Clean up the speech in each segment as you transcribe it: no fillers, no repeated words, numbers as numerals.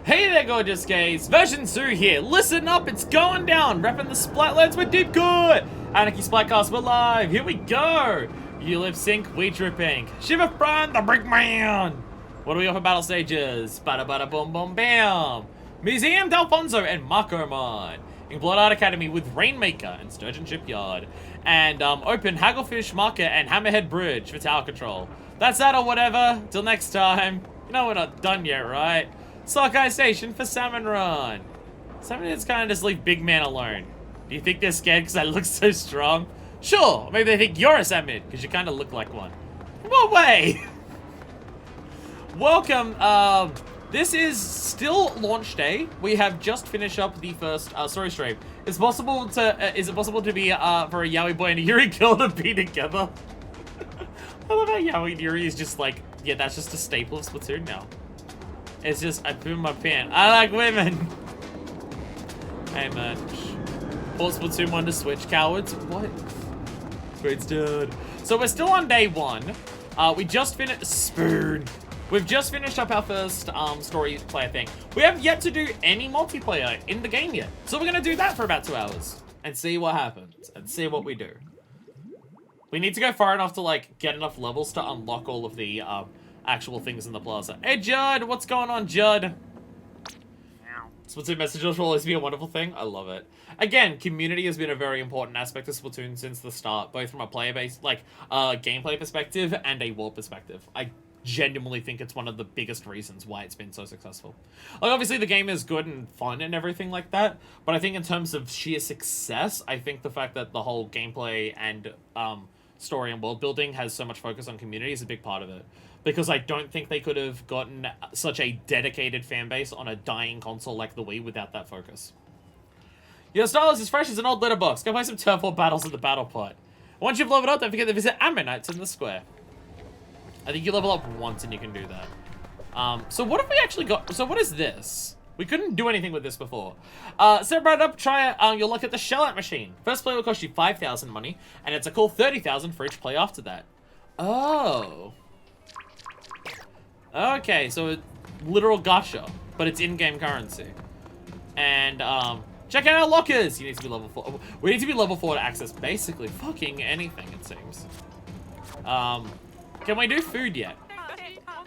Hey there, gorgeous gays. Version 2 here. Listen up, it's going down. Repping the Splatlands with Deep Good. Anarchy Splatcast, we're live. Here we go. You lip sync, we drip ink. Shiver Fran, the Brickman. What do we got for battle stages? Bada bada boom boom bam. Museum D'Alfonso and Markomon. In Blood Art Academy with Rainmaker and Sturgeon Shipyard. And open Hagglefish Market and Hammerhead Bridge for tower control. That's that or whatever. Till next time. You know we're not done yet, right? Sockeye Station for Salmon Run. Salmon Heads kind of just leave Big Man alone. Do you think they're scared because I look so strong? Sure, maybe they think you're a salmon because you kind of look like one. What way? Welcome. This is still launch day. We have just finished up the first story stream. It's possible to. Is it possible to be for a Yaoi boy and a Yuri girl to be together? I love how Yaoi and Yuri is just like, yeah, that's just a staple of Splatoon now. It's just, I poo my pants. I like women. Hey, man. Port Splatoon 1 to Switch, cowards. What? Great dude. So we're still on day 1. We just finished... Spoon. We've just finished up our first story player thing. We have yet to do any multiplayer in the game yet. So we're going to do that for about 2 hours. And see what happens. And see what we do. We need to go far enough to, like, get enough levels to unlock all of the... actual things in the plaza. Hey, Judd! What's going on, Judd? Splatoon messages will always be a wonderful thing. I love it. Again, community has been a very important aspect of Splatoon since the start, both from a player base, like, gameplay perspective and a world perspective. I genuinely think it's one of the biggest reasons why it's been so successful. Like, obviously the game is good and fun and everything like that, but I think in terms of sheer success, I think the fact that the whole gameplay and, story and world building has so much focus on community is a big part of it. Because I don't think they could have gotten such a dedicated fan base on a dying console like the Wii without that focus. Your style is as fresh as an old letterbox. Go play some Turf War battles in the battle pot. Once you've leveled up, don't forget to visit Ammonites in the square. I think you level up once and you can do that. So what have we actually got? So what is this? We couldn't do anything with this before. Set right up, try your luck at the shell-out machine. First play will cost you 5,000 money, and it's a cool 30,000 for each play after that. Oh. Okay, so literal gacha, but it's in-game currency. And, check out our lockers! You need to be level 4. We need to be level 4 to access basically fucking anything, it seems. Can we do food yet?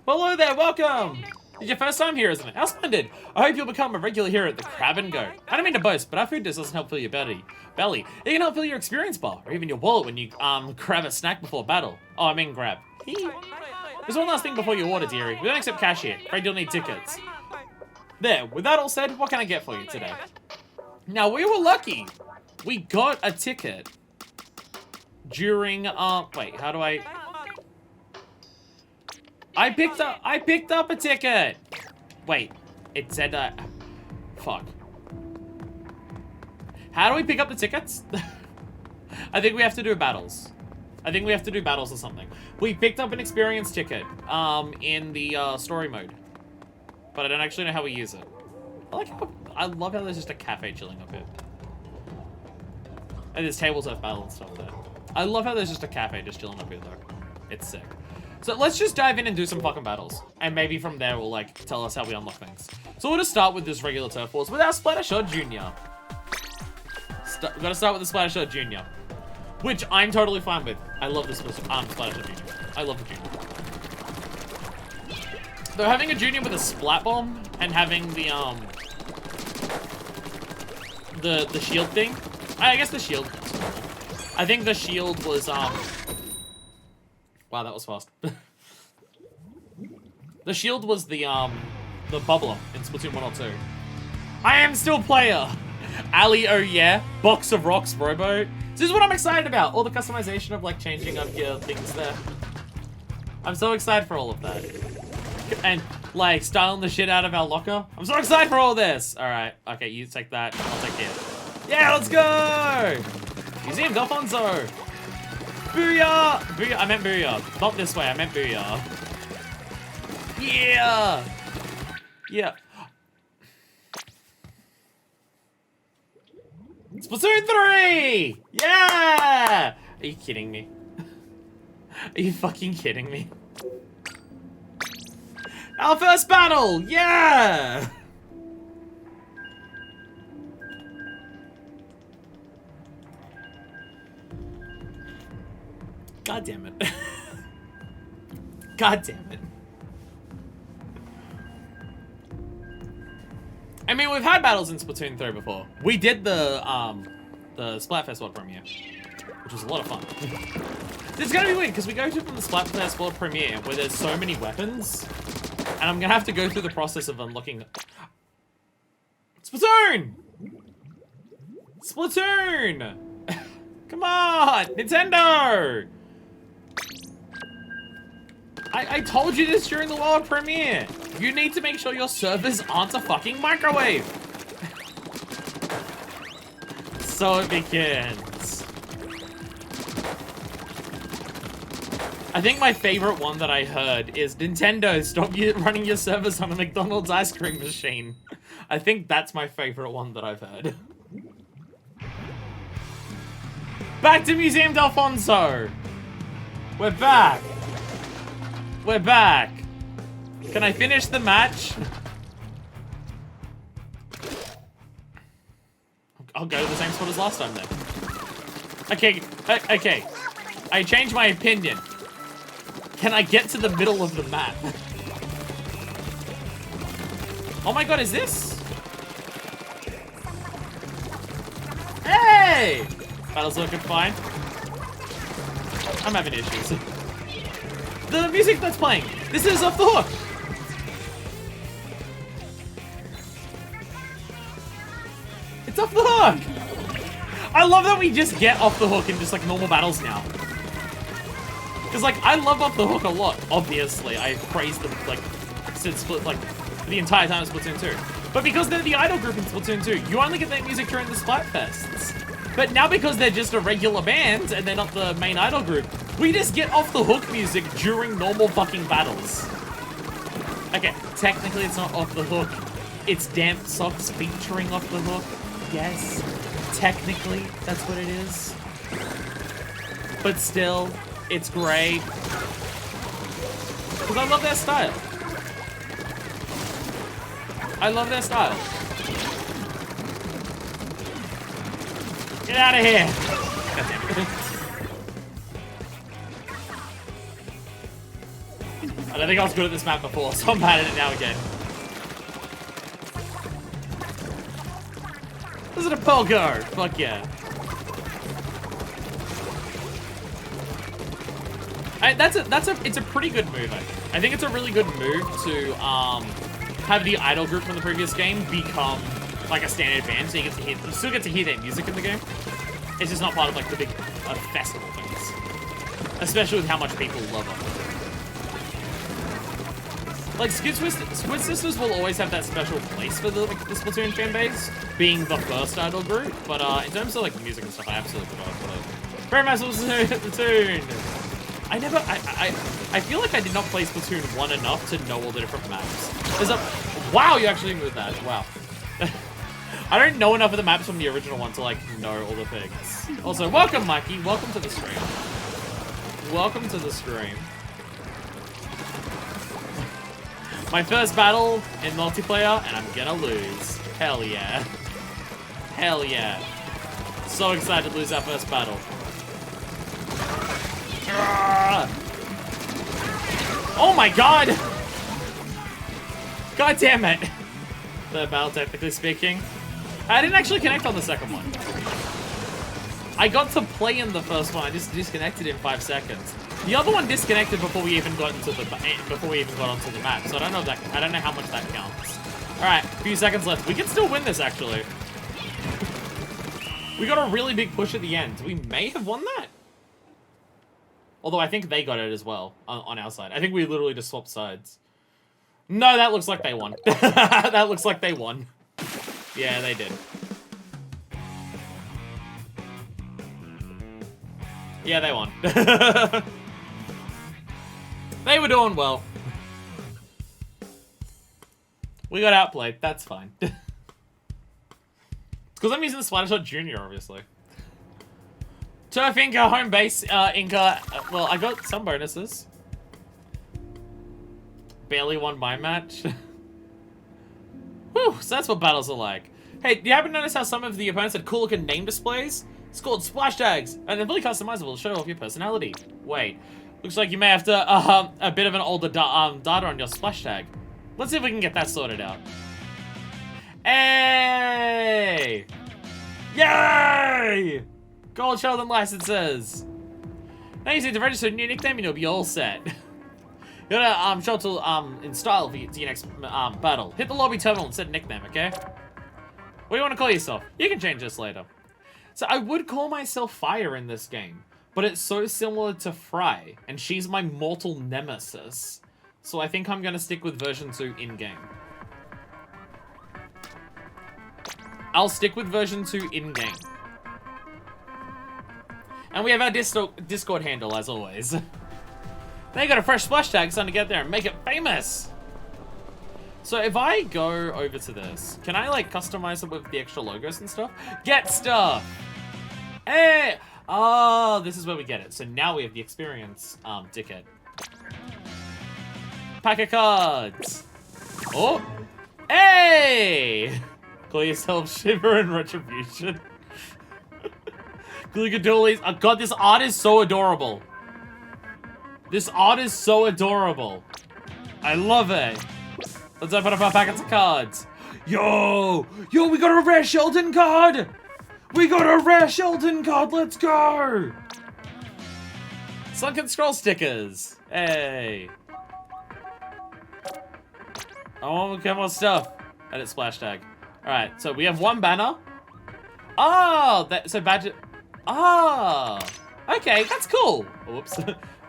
Hello there, welcome! It's your first time here, isn't it? How splendid! I hope you'll become a regular here at the Crab and Goat. I don't mean to boast, but our food just doesn't help fill your belly. It can help fill your experience bar, or even your wallet when you, grab a snack before battle. Oh, I mean grab. There's one last thing before you order, dearie. We don't accept cash here. Afraid you'll need tickets. There, with that all said, what can I get for you today? Now, we were lucky. We got a ticket during, wait, how do I picked up a ticket. Wait, it said, fuck. How do we pick up the tickets? I think we have to do battles. I think we have to do battles or something. We picked up an experience ticket, in the, story mode. But I don't actually know how we use it. I love how there's just a cafe chilling up here. And there's tables of battle and stuff there. I love how there's just a cafe just chilling up here, though. It's sick. So let's just dive in and do some fucking battles. And maybe from there will, like, tell us how we unlock things. So we'll just start with this regular Turf Wars with our Splattershot Jr. We gotta start with the Splattershot Jr. Which I'm totally fine with. I love this Splattershot Jr. I love the Junior. Though having a Junior with a Splat Bomb and having the shield thing, I guess the shield. I think the shield was wow, that was fast. The shield was the bubbler in Splatoon 1 or 2. I am still player. Ali, oh yeah. Box of Rocks, Robo. This is what I'm excited about. All the customization of, like, changing up your things there. I'm so excited for all of that. And, like, styling the shit out of our locker. I'm so excited for all this. All right. Okay, you take that. I'll take it. Yeah, let's go! Museum D'Alfonso. Booyah! Booyah. I meant booyah. Not this way. I meant booyah. Yeah! Yeah. Splatoon 3! Yeah! Are you kidding me? Are you fucking kidding me? Our first battle! Yeah! God damn it. God damn it. I mean, we've had battles in Splatoon 3 before. We did the Splatfest World Premiere, which was a lot of fun. It's gonna be weird, because we go to the Splatfest World Premiere, where there's so many weapons, and I'm gonna have to go through the process of unlocking... Splatoon! Splatoon! Come on! Nintendo! I told you this during the world premiere. You need to make sure your servers aren't a fucking microwave. So it begins. I think my favorite one that I heard is Nintendo, stop running your servers on a McDonald's ice cream machine. I think that's my favorite one that I've heard. Back to Museum Delfonso. We're back. We're back. Can I finish the match? I'll go to the same spot as last time then. Okay, okay. I changed my opinion. Can I get to the middle of the map? Oh my god, is this? Hey! Battle's looking fine. I'm having issues. The music that's playing. This is Off the Hook. It's Off the Hook. I love that we just get Off the Hook in just like normal battles now. Because like I love Off the Hook a lot. Obviously, I praised them like since like the entire time of Splatoon 2. But because they're the idol group in Splatoon 2, you only get their music during the Splatfests. But now because they're just a regular band and they're not the main idol group, we just get Off the Hook music during normal fucking battles. Okay, technically it's not Off the Hook. It's Damp Socks featuring Off the Hook. Yes, technically that's what it is. But still, it's great. Because I love their style. I love their style. Get out of here! God damn it. I don't think I was good at this map before, so I'm bad at it now again. This is a pogo! Fuck yeah. It's a pretty good move, I think it's a really good move to have the idol group from the previous game become like a standard band, so you still get to hear their music in the game. It's just not part of like the big festival things, especially with how much people love them. Like Squid Sisters will always have that special place for the Splatoon fan base, being the first idol group. But in terms of like music and stuff, I absolutely forgot about it. Very much Splatoon. I feel like I did not play Splatoon 1 enough to know all the different maps. Wow, you actually moved that. Wow. I don't know enough of the maps from the original one to like know all the things. Also, welcome Mikey, welcome to the stream. Welcome to the stream. My first battle in multiplayer, and I'm gonna lose. Hell yeah. Hell yeah. So excited to lose our first battle. Oh my god! God damn it! The battle, technically speaking. I didn't actually connect on the second one. I got to play in the first one. I just disconnected in 5 seconds. The other one disconnected before we even got into the onto the map. So I don't know how much that counts. All right, a few seconds left. We can still win this actually. We got a really big push at the end. We may have won that. Although I think they got it as well on our side. I think we literally just swapped sides. No, that looks like they won. That looks like they won. Yeah, they did. Yeah, they won. They were doing well. We got outplayed. That's fine. It's because I'm using the Splattershot Junior, obviously. Turf Inca, home base, Inca. Well, I got some bonuses. Barely won my match. Whew, so that's what battles are like. Hey, do you happen to notice how some of the opponents had cool looking name displays? It's called splash tags, and they're really customizable to show off your personality. Wait. Looks like you may have to, a bit of an older data on your splash tag. Let's see if we can get that sorted out. Hey! Yay! Gold Sheldon licenses. Now you need to register a new nickname and you'll be all set. You gotta, show it to, in style for your next, battle. Hit the lobby terminal and set a nickname, okay? What do you want to call yourself? You can change this later. So I would call myself Fire in this game, but it's so similar to Fry, and she's my mortal nemesis. So I think I'm gonna stick with version 2 in-game. I'll stick with version 2 in-game. And we have our Discord handle, as always. Now you got a fresh splash tag, so to get there and make it famous. So if I go over to this, can I like customize it with the extra logos and stuff? Get stuff! Hey! Oh, this is where we get it. So now we have the experience ticket. Pack of cards. Oh! Hey! Call yourself Shiver and Retribution. Glugadoolies. Oh god, this art is so adorable. This art is so adorable. I love it. Let's open up our packets of cards. Yo! Yo, we got a rare Sheldon card! We got a rare Sheldon card! Let's go! Sunken Scroll stickers. Hey. Oh, get more stuff. Edit splash tag. Alright, so we have one banner. Oh, so badge. Ah. Okay, that's cool. Whoops.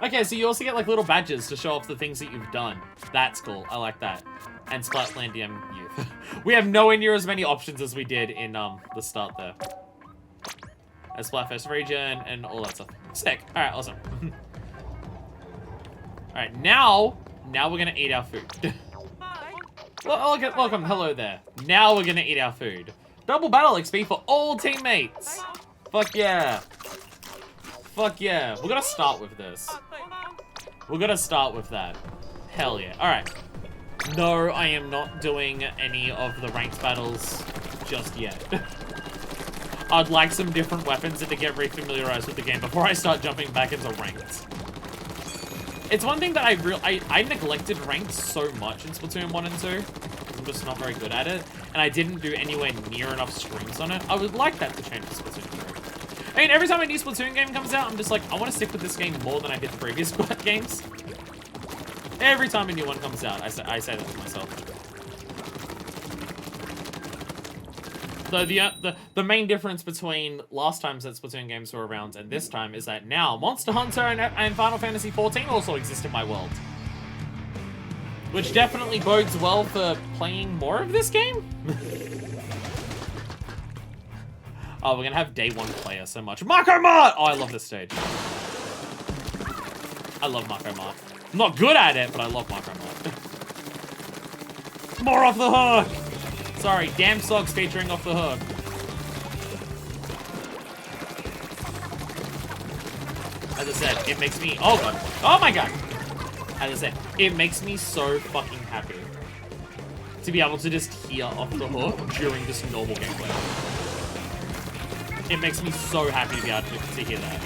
Okay, so you also get like little badges to show off the things that you've done. That's cool. I like that. And Splatlandium Youth. We have nowhere near as many options as we did in the start there. A Splatfest region and all that stuff. Sick. Alright, awesome. Alright, now we're gonna eat our food. Welcome, hello there. Now we're gonna eat our food. Double battle XP for all teammates. Fuck yeah. Fuck yeah. We're gonna start with this. We're gonna start with that. Hell yeah. Alright. No, I am not doing any of the ranked battles just yet. I'd like some different weapons and to get re-familiarized with the game before I start jumping back into ranked. It's one thing that I neglected ranked so much in Splatoon 1 and 2. I'm just not very good at it. And I didn't do anywhere near enough streams on it. I would like that to change for Splatoon 3. I mean, every time a new Splatoon game comes out, I'm just like, I want to stick with this game more than I did the previous games. Every time a new one comes out, I say that to myself. So the main difference between last times that Splatoon games were around and this time is that now Monster Hunter and Final Fantasy XIV also exist in my world. Which definitely bodes well for playing more of this game. Oh, we're gonna have day one player so much. Marco Mart! Oh, I love this stage. I love Marco Mart. I'm not good at it, but I love Marco Mart. More Off the Hook! Sorry, Damn Sogs featuring Off the Hook. As I said, it makes me... Oh god. Oh my god! As I said, it makes me so fucking happy to be able to just hear Off the Hook during just normal gameplay. It makes me so happy to be able to hear that.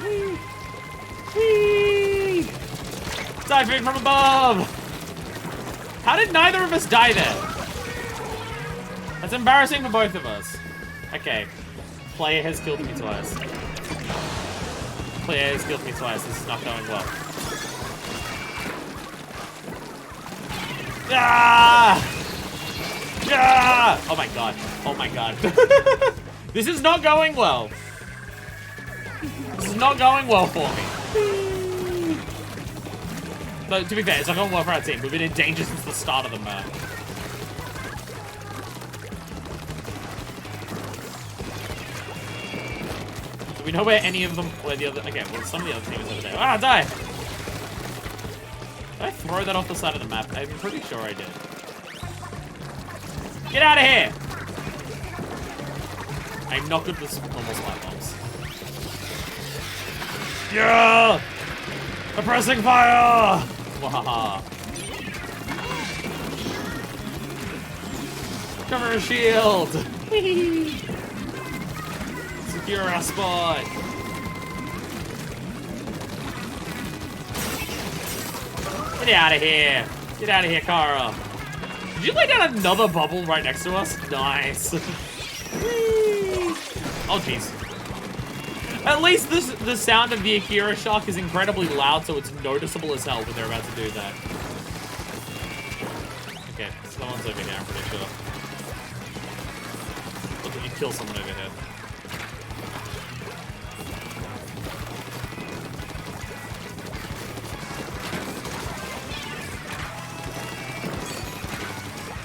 Whee! Whee! Diving from above! How did neither of us die there? That's embarrassing for both of us. Okay. Player has killed me twice. Player has killed me twice. This is not going well. Ah! Ah! Oh my god. Oh my god. This is not going well. This is not going well for me. But to be fair, it's not going well for our team. We've been in danger since the start of the map. Do we know where any of them, where the other, okay, well some of the other team is over there. Ah, die! Did I throw that off the side of the map? I'm pretty sure I did. Get out of here! I'm not good with normal splat bombs. Yeah! Oppressing fire! Wahaha. Cover a shield! Secure our spot. Get out of here. Get out of here, Kara. Did you lay down another bubble right next to us? Nice. Oh, jeez. At least the sound of the Akira shock is incredibly loud, so it's noticeable as hell when they're about to do that. Okay, someone's over here, I'm pretty sure. Look at you kill someone over here.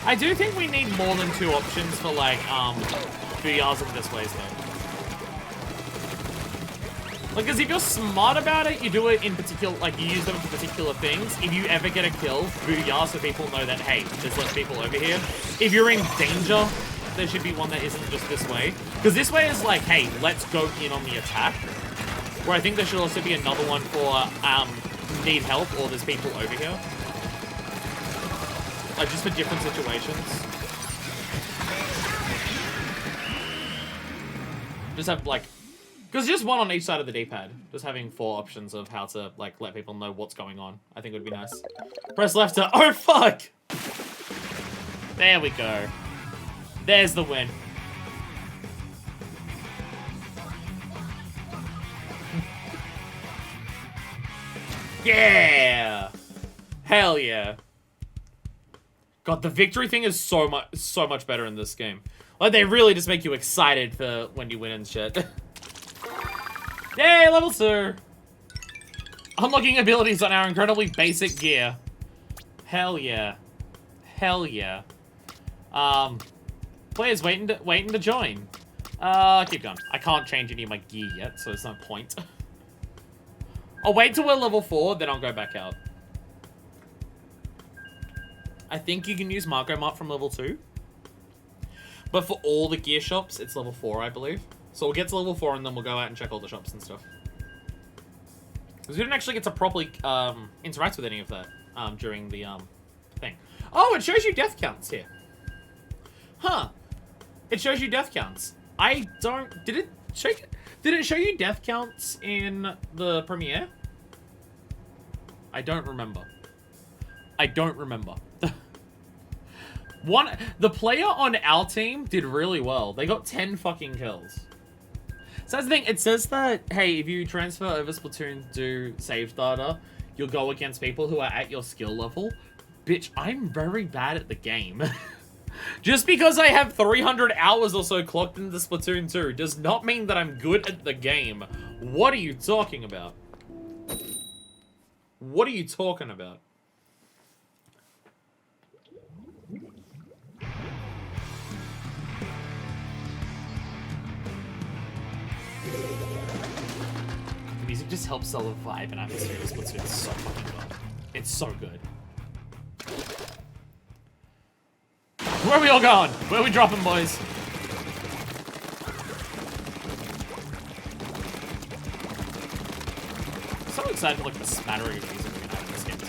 I do think we need more than 2 options for, like, Booyahs and displays, though. Like, because if you're smart about it, you do it in particular, like, you use them for particular things. If you ever get a kill, Booyah, so people know that, hey, there's less people over here. If you're in danger, there should be one that isn't just this way. Because this way is like, hey, let's go in on the attack. Where I think there should also be another one for, need help, or there's people over here. Like, just for different situations. Just have, like... Because just one on each side of the D-pad. Just having 4 options of how to, like, let people know what's going on. I think would be nice. Press left to... Oh, fuck! There we go. There's the win. Yeah! Hell yeah. God, the victory thing is so much better in this game. Like, they really just make you excited for when you win and shit. Yay, level 2! Unlocking abilities on our incredibly basic gear. Hell yeah. Hell yeah. Players waiting to join. Keep going. I can't change any of my gear yet, so there's no point. I'll wait till we're level 4, then I'll go back out. I think you can use Marco Mart from level 2. But for all the gear shops, it's level 4, I believe. So we'll get to level 4 and then we'll go out and check all the shops and stuff. Because we didn't actually get to properly interact with any of that during the thing. Oh, it shows you death counts here. Huh. It shows you death counts. I don't... Did it show you death counts in the premiere? I don't remember. I don't remember. The player on our team did really well. They got 10 fucking kills. So that's the thing. It says that, hey, if you transfer over Splatoon to save data, you'll go against people who are at your skill level. Bitch, I'm very bad at the game. Just because I have 300 hours or so clocked into Splatoon 2 does not mean that I'm good at the game. What are you talking about? What are you talking about? The music just helps sell the vibe and atmosphere of Splatoon. It's so fucking good. It's so good. Where are we all going? Where are we dropping, boys? I'm so excited for like the smattering of music we're gonna have in this game too.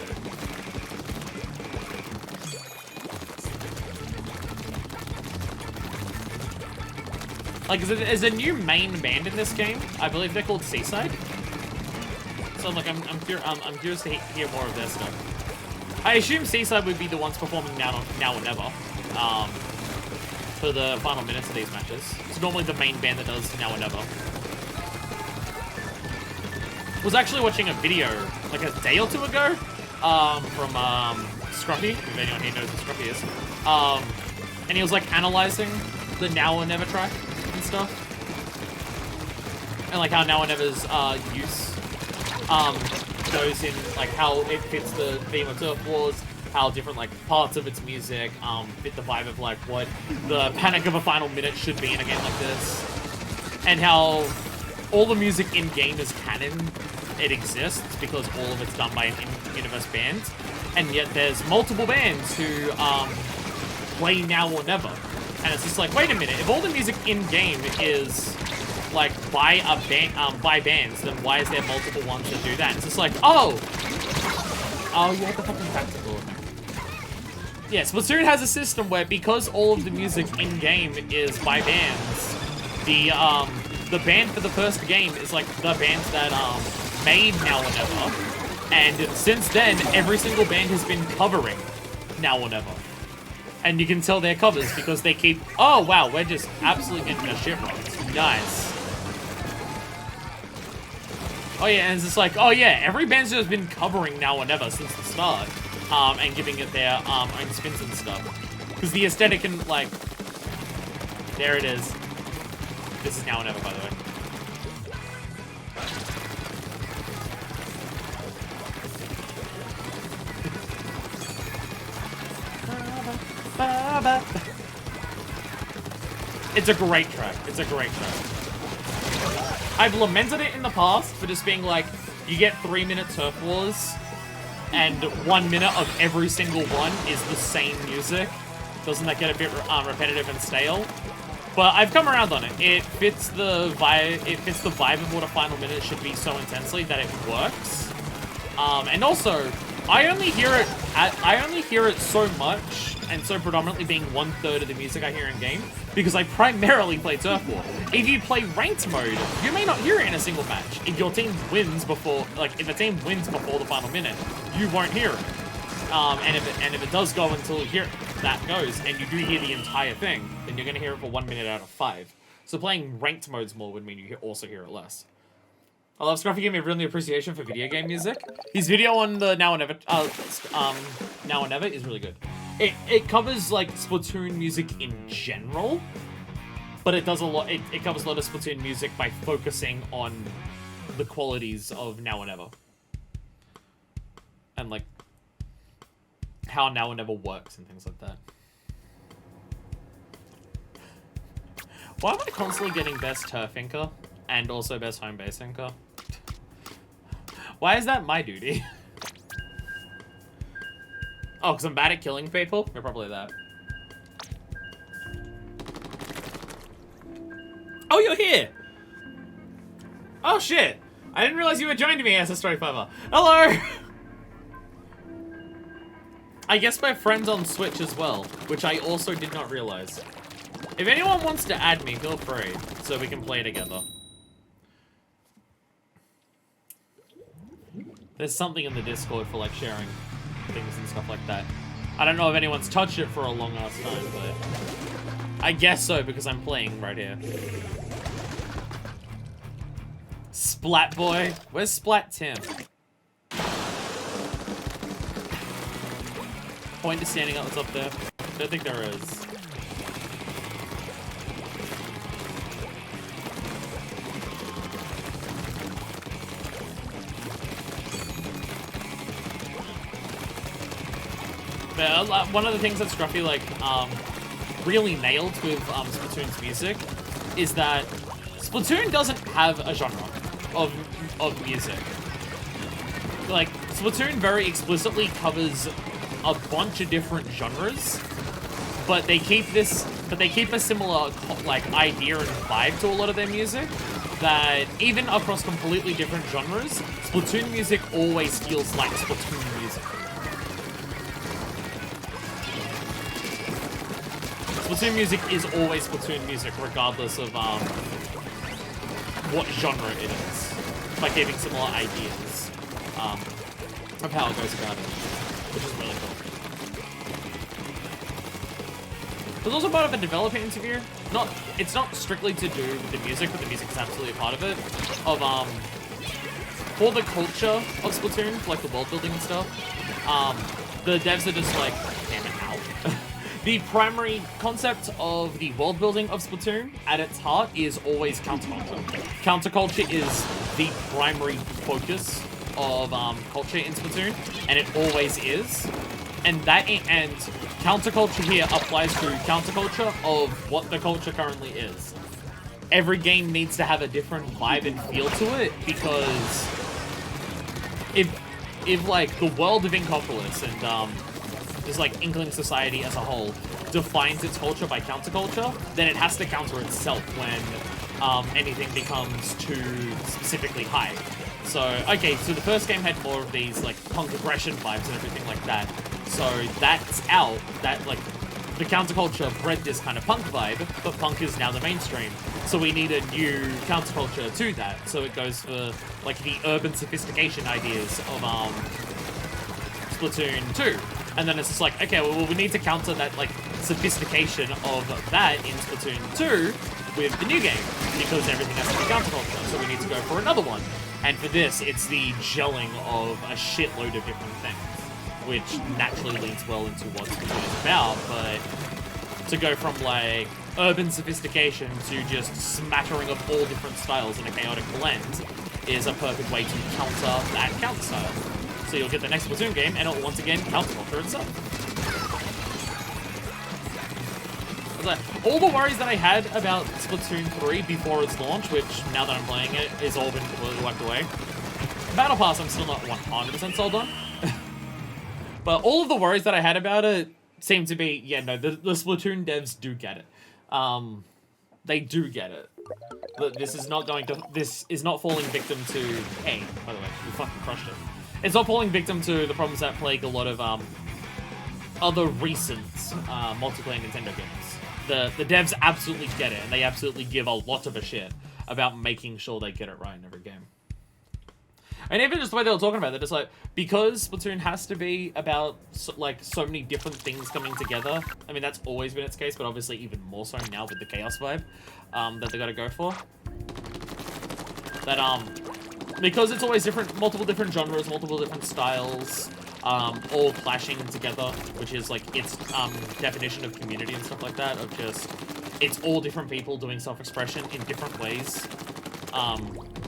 Like, there's a new main band in this game. I believe they're called Seaside. So like, I'm curious to hear more of their stuff. I assume Seaside would be the ones performing now or never. For the final minutes of these matches. It's normally the main band that does now or never. Was actually watching a video like a day or 2 ago from Scruffy, if anyone here knows who Scruffy is. And he was like analyzing the now or never track and stuff. And like how now or never's use goes in, like how it fits the theme of Turf Wars, how different like parts of its music fit the vibe of like what the panic of a final minute should be in a game like this, and how all the music in game is canon. It exists because all of it's done by an in-universe band, and yet there's multiple bands who play now or never, and it's just like, wait a minute, if all the music in game is like by a band by bands, then why is there multiple ones that do that? It's just like, oh you have the fucking tactical. Yeah, Splatoon has a system where because all of the music in game is by bands, the the band for the first game is like the band that made Now or Never, and since then every single band has been covering Now or Never, and you can tell they're covers because they keep. Oh wow, we're just absolutely getting a shit rocked. Nice. Oh yeah, and it's just like, oh yeah, every band's just been covering Now or Never since the start, and giving it their own spins and stuff, because the aesthetic and like, there it is. This is Now or Never, by the way. It's a great track. It's a great track. I've lamented it in the past for just being like, you get 3-minute turf wars, and 1 minute of every single one is the same music. Doesn't that get a bit repetitive and stale? But I've come around on it. It fits the vibe. It fits the vibe of what a final minute should be so intensely that it works. And also, I only hear it so much and so predominantly being 1/3 of the music I hear in game because I primarily play Turf War. If you play ranked mode, you may not hear it in a single match. If your team wins before, like if a team wins before the final minute, you won't hear it. And if it does go until that goes, and you do hear the entire thing, then you're gonna hear it for 1 minute out of 5. So playing ranked modes more would mean you also hear it less. I love Scruffy gave me a real appreciation for video game music. His video on the Now or Never is really good. It covers like Splatoon music in general, but it does a lot. It covers a lot of Splatoon music by focusing on the qualities of Now or Never and like how Now or Never works and things like that. Why am I constantly getting best turf inker and also best home base inker? Why is that my duty? Oh, because I'm bad at killing people? You're probably that. Oh, you're here! Oh, shit! I didn't realize you were joining me as a story fiver. Hello! I guess we're friends on Switch as well, which I also did not realize. If anyone wants to add me, feel free, so we can play together. There's something in the Discord for, like, sharing things and stuff like that. I don't know if anyone's touched it for a long-ass time, but I guess so, because I'm playing right here. Splat Boy? Where's Splat Tim? Point to standing up, what's up there? I don't think there is. But one of the things that Scruffy like really nailed with Splatoon's music is that Splatoon doesn't have a genre of music. Like Splatoon very explicitly covers a bunch of different genres, but they keep a similar like idea and vibe to a lot of their music. That even across completely different genres, Splatoon music always feels like Splatoon music. Splatoon music is always Splatoon music, regardless of what genre it is, by keeping similar ideas of how it goes about it, which is really cool. There's also part of a developer interview. It's not strictly to do with the music, but the music is absolutely a part of it. For the culture of Splatoon, like the world building and stuff, the devs are just like, damn it, ow. The primary concept of the world building of Splatoon, at its heart, is always counterculture. Counterculture is the primary focus of culture in Splatoon, and it always is. And counterculture here applies to counterculture of what the culture currently is. Every game needs to have a different vibe and feel to it, because if like the world of Inkopolis and just like Inkling society as a whole defines its culture by counterculture, then it has to counter itself when anything becomes too specifically high. So, okay, so the first game had more of these like punk aggression vibes and everything like that. So that's out. That like the counterculture bred this kind of punk vibe, but punk is now the mainstream. So we need a new counterculture to that. So it goes for like the urban sophistication ideas of Splatoon 2. And then it's just like, okay, well, we need to counter that like sophistication of that in Splatoon 2 with the new game, because everything has to be counterculture. So we need to go for another one. And for this, it's the gelling of a shitload of different things, which naturally leads well into what Splatoon is about, but to go from, like, urban sophistication to just smattering of all different styles in a chaotic blend is a perfect way to counter that counter style. So you'll get the next Splatoon game, and it'll once again counterculture itself. All the worries that I had about Splatoon 3 before its launch, which, now that I'm playing it, is all been completely wiped away. Battle Pass, I'm still not 100% sold on. But all of the worries that I had about it seem to be, yeah, no, the Splatoon devs do get it. They do get it. This is not falling victim to, hey, by the way, we fucking crushed it. It's not falling victim to the problems that plague a lot of other recent multiplayer Nintendo games. The devs absolutely get it, and they absolutely give a lot of a shit about making sure they get it right in every game. And even just the way they were talking about it, it's like, because Splatoon has to be about, so many different things coming together. I mean, that's always been its case, but obviously even more so now with the Chaos vibe that they gotta go for. That, because it's always multiple different genres, multiple different styles, all clashing together, which is, like, its definition of community and stuff like that, of just, it's all different people doing self-expression in different ways.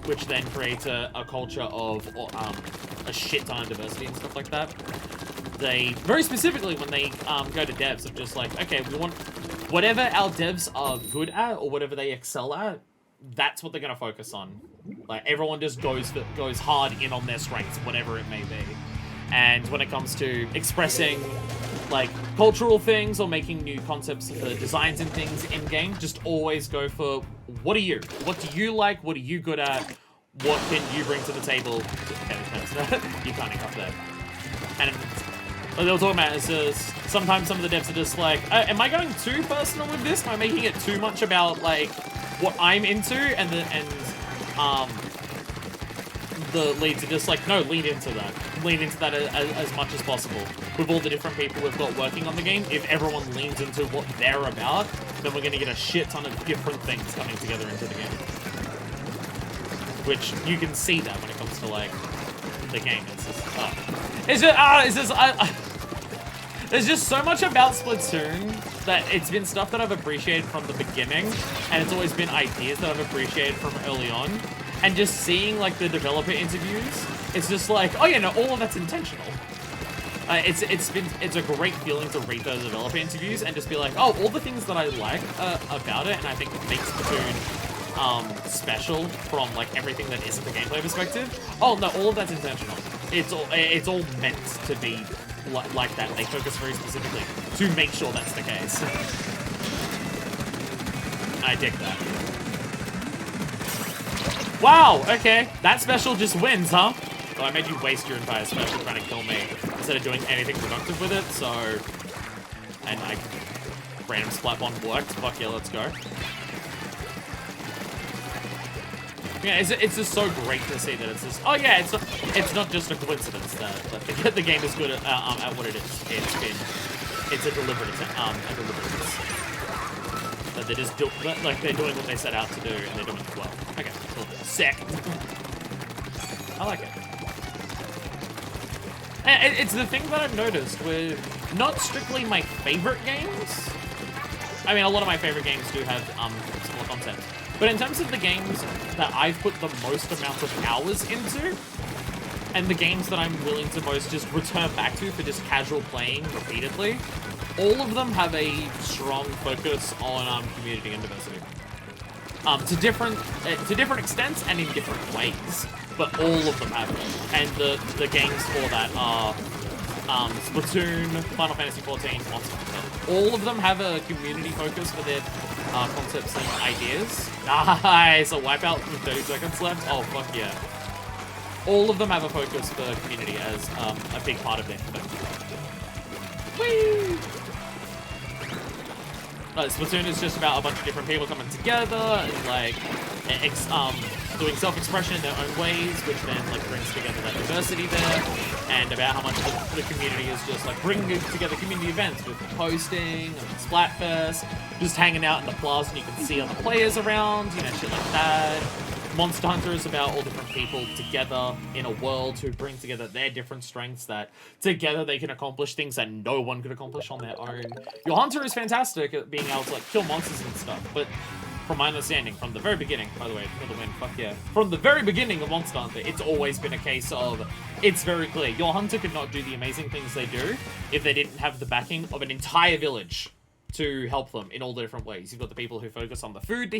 Which then creates a culture of a shit ton of diversity and stuff like that. They, very specifically when they go to devs, of just like, okay, we want whatever our devs are good at or whatever they excel at, that's what they're going to focus on. Like, everyone just goes hard in on their strengths, whatever it may be. And when it comes to expressing, like, cultural things or making new concepts for designs and things in-game, just always go for, what are you? What do you like? What are you good at? What can you bring to the table? Okay, you can't cut there. And what they were talking about is just, sometimes some of the devs are just like, am I going too personal with this? Am I making it too much about, like, what I'm into? And the leads are just like, no, lean into that. Lean into that as much as possible. With all the different people we've got working on the game, if everyone leans into what they're about, then we're going to get a shit ton of different things coming together into the game. Which, you can see that when it comes to, like, the game. There's just so much about Splatoon that it's been stuff that I've appreciated from the beginning, and it's always been ideas that I've appreciated from early on. And just seeing, like, the developer interviews, it's just like, oh yeah, no, all of that's intentional. It's a great feeling to read those developer interviews and just be like, oh, all the things that I like about it, and I think makes Splatoon special from, like, everything that isn't the gameplay perspective. Oh no, all of that's intentional. It's all meant to be like that. They focus very specifically to make sure that's the case. I dig that. Wow, okay. That special just wins, huh? Well, I made you waste your entire special trying to kill me instead of doing anything productive with it, so... And I... Random splat bomb worked. Fuck yeah, let's go. Yeah, it's just so great to see that it's just... Oh yeah, it's not just a coincidence that the game is good at what it is. It's a deliberate that they just do, like, they're doing what they set out to do, and they're doing it well. Okay, cool. Sick. I like it. And it's the thing that I've noticed with not strictly my favorite games. I mean, a lot of my favorite games do have similar content. But in terms of the games that I've put the most amount of hours into, and the games that I'm willing to most just return back to for just casual playing repeatedly, all of them have a strong focus on community and diversity. To different extents and in different ways, but all of them have it. And the games for that are Splatoon, Final Fantasy XIV, Monster Hunter. All of them have a community focus for their concepts and ideas. Nice! A wipeout with 30 seconds left? Oh, fuck yeah. All of them have a focus for community as a big part of their thing. Whee! Splatoon is just about a bunch of different people coming together and like doing self-expression in their own ways, which then like brings together that diversity there, and about how much the community is just like bringing together community events with posting and Splatfest, just hanging out in the plaza and you can see other players around, you know, shit like that. Monster Hunter is about all different people together in a world who bring together their different strengths that together they can accomplish things that no one could accomplish on their own. Your Hunter is fantastic at being able to like kill monsters and stuff, but from my understanding, from the very beginning, by the way, for the win, fuck yeah. From the very beginning of Monster Hunter, it's always been a case of, it's very clear, your Hunter could not do the amazing things they do if they didn't have the backing of an entire village to help them in all the different ways. You've got the people who focus on the food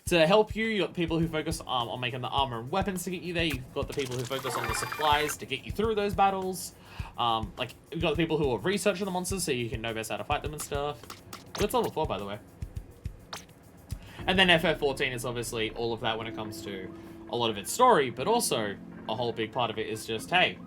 to help you. You've got people who focus on making the armor and weapons to get you there. You've got the people who focus on the supplies to get you through those battles. Like, you've got the people who are researching the monsters so you can know best how to fight them and stuff. That's level 4, by the way. And then FF14 is obviously all of that when it comes to a lot of its story, but also a whole big part of it is just, hey,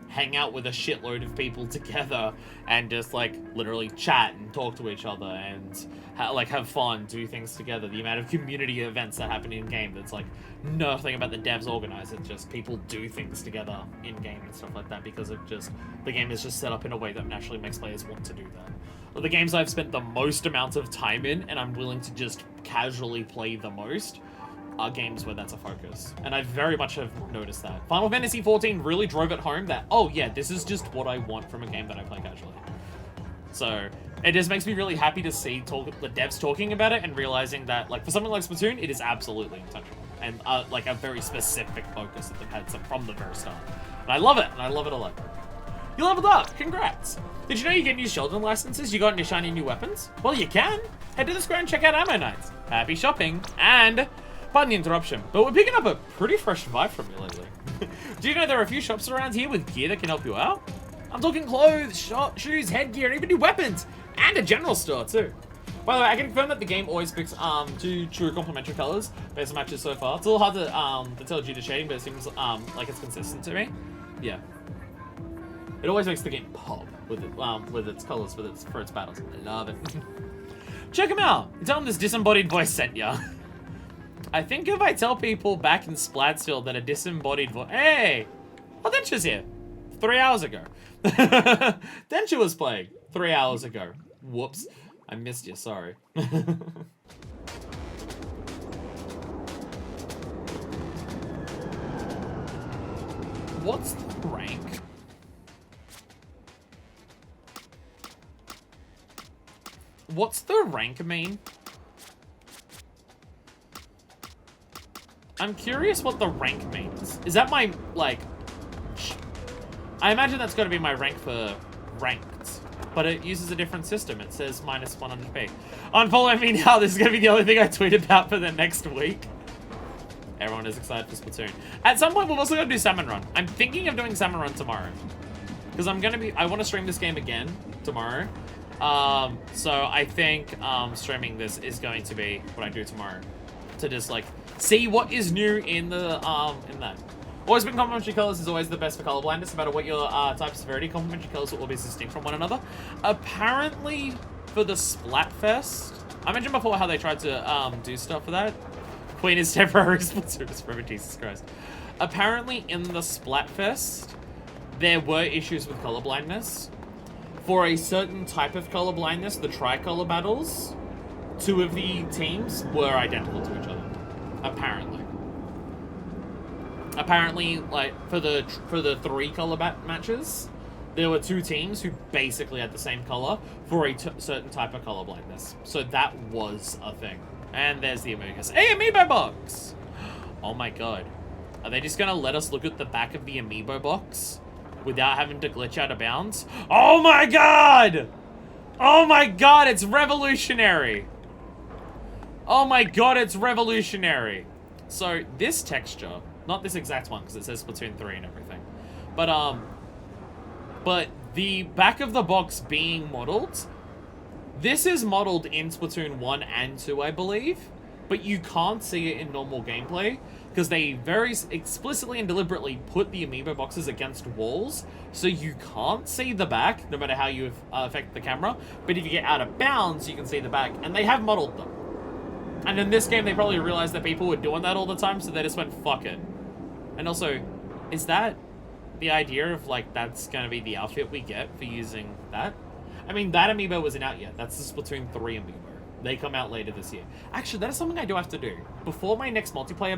hang out with a shitload of people together and just like literally chat and talk to each other and like have fun, do things together. The amount of community events that happen in game that's like nothing about the devs organize. It's just people do things together in game and stuff like that because of just the game is just set up in a way that naturally makes players want to do that. Well, the games I've spent the most amount of time in and I'm willing to just casually play the most are games where that's a focus. And I very much have noticed that. Final Fantasy XIV really drove it home that, oh yeah, this is just what I want from a game that I play casually. So it just makes me really happy to see the devs talking about it and realizing that, like, for something like Splatoon, it is absolutely intentional. And like a very specific focus that they've had from the very start. And I love it, and I love it a lot. You leveled up, congrats! Did you know you can use Sheldon licenses? You got any shiny new weapons? Well, you can! Head to the square and check out Ammo Nights. Happy shopping, and pardon the interruption, but we're picking up a pretty fresh vibe from you lately. Do you know there are a few shops around here with gear that can help you out? I'm talking clothes, shoes, headgear, and even new weapons! And a general store, too. By the way, I can confirm that the game always picks 2 true complementary colors based on matches so far. It's a little hard to tell due to shading, but it seems like it's consistent to me. Yeah. It always makes the game pop with its colors for its battles. I love it. Check them out! Tell them this disembodied voice sent ya. I think if I tell people back in Splatsville that a disembodied voice... Hey! Oh, Denture's here. 3 hours ago. Denture was playing 3 hours ago. Whoops. I missed you, sorry. What's the rank? What's the rank mean? I'm curious what the rank means. Is that my, like... I imagine that's going to be my rank for ranked. But it uses a different system. It says minus 100p. Unfollow me now. This is going to be the only thing I tweet about for the next week. Everyone is excited for Splatoon. At some point, we're also going to do Salmon Run. I'm thinking of doing Salmon Run tomorrow. Because I want to stream this game again tomorrow. So I think streaming this is going to be what I do tomorrow. To just, like, see what is new in the in that. Always been complementary colors is always the best for color blindness. No matter what your type of severity, complementary colors will always be distinct from one another. Apparently, for the Splatfest, I mentioned before how they tried to do stuff for that. Queen is temporary Splatoon forever, Jesus Christ. Apparently, in the Splatfest, there were issues with color blindness. For a certain type of color blindness, the tricolor battles, 2 of the teams were identical to each other. Apparently, like, for the 3 color matches, there were 2 teams who basically had the same color for a certain type of color blindness. So that was a thing. And there's the Amiibos. Hey, Amiibo box! Oh my god. Are they just gonna let us look at the back of the Amiibo box without having to glitch out of bounds? Oh my god! Oh my god, it's revolutionary! Oh my god, it's revolutionary! So, this texture, not this exact one, because it says Splatoon 3 and everything, but the back of the box being modeled, this is modeled in Splatoon 1 and 2, I believe, but you can't see it in normal gameplay, because they very explicitly and deliberately put the amiibo boxes against walls, so you can't see the back, no matter how you affect the camera, but if you get out of bounds, you can see the back, and they have modeled them. And in this game, they probably realized that people were doing that all the time, so they just went, fuck it. And also, is that the idea of, like, that's gonna be the outfit we get for using that? I mean, that amiibo wasn't out yet. That's the Splatoon 3 amiibo. They come out later this year. Actually, that is something I do have to do. Before my next multiplayer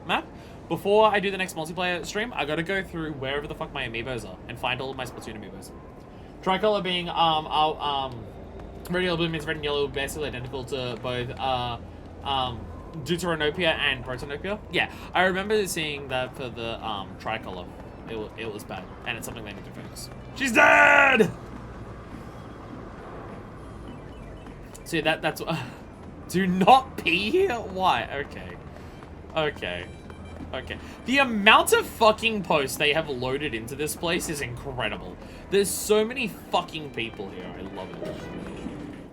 map, before I do the next multiplayer stream, I gotta go through wherever the fuck my amiibos are and find all of my Splatoon amiibos. Tricolor being, red, yellow, blue means red and yellow, basically identical to both, Deuteranopia and Protonopia. Yeah, I remember seeing that for the, Tricolor. It was bad, and it's something they need to fix. She's dead! See, that's... do not pee here? Why? Okay. The amount of fucking posts they have loaded into this place is incredible. There's so many fucking people here. I love it.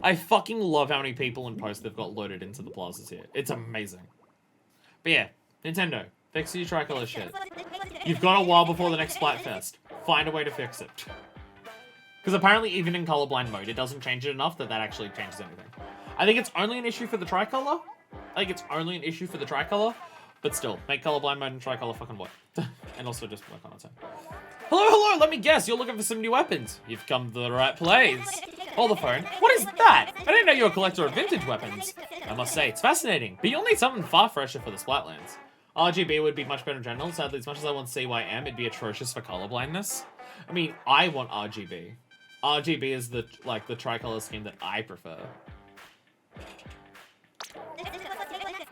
I fucking love how many people and posts they've got loaded into the plazas here. It's amazing. But yeah, Nintendo, fix your tricolor shit. You've got a while before the next Splatfest. Find a way to fix it. Because apparently even in colorblind mode, it doesn't change it enough that actually changes anything. I think it's only an issue for the tricolor. But still, make colorblind mode and tricolor fucking work. And also just work on its own. Hello, let me guess, you're looking for some new weapons. You've come to the right place. Hold the phone. What is that? I didn't know you were a collector of vintage weapons. I must say, it's fascinating, but you'll need something far fresher for the Splatlands. RGB would be much better in general, sadly as much as I want CYM, it'd be atrocious for colorblindness. I mean, I want RGB. RGB is the tricolor scheme that I prefer.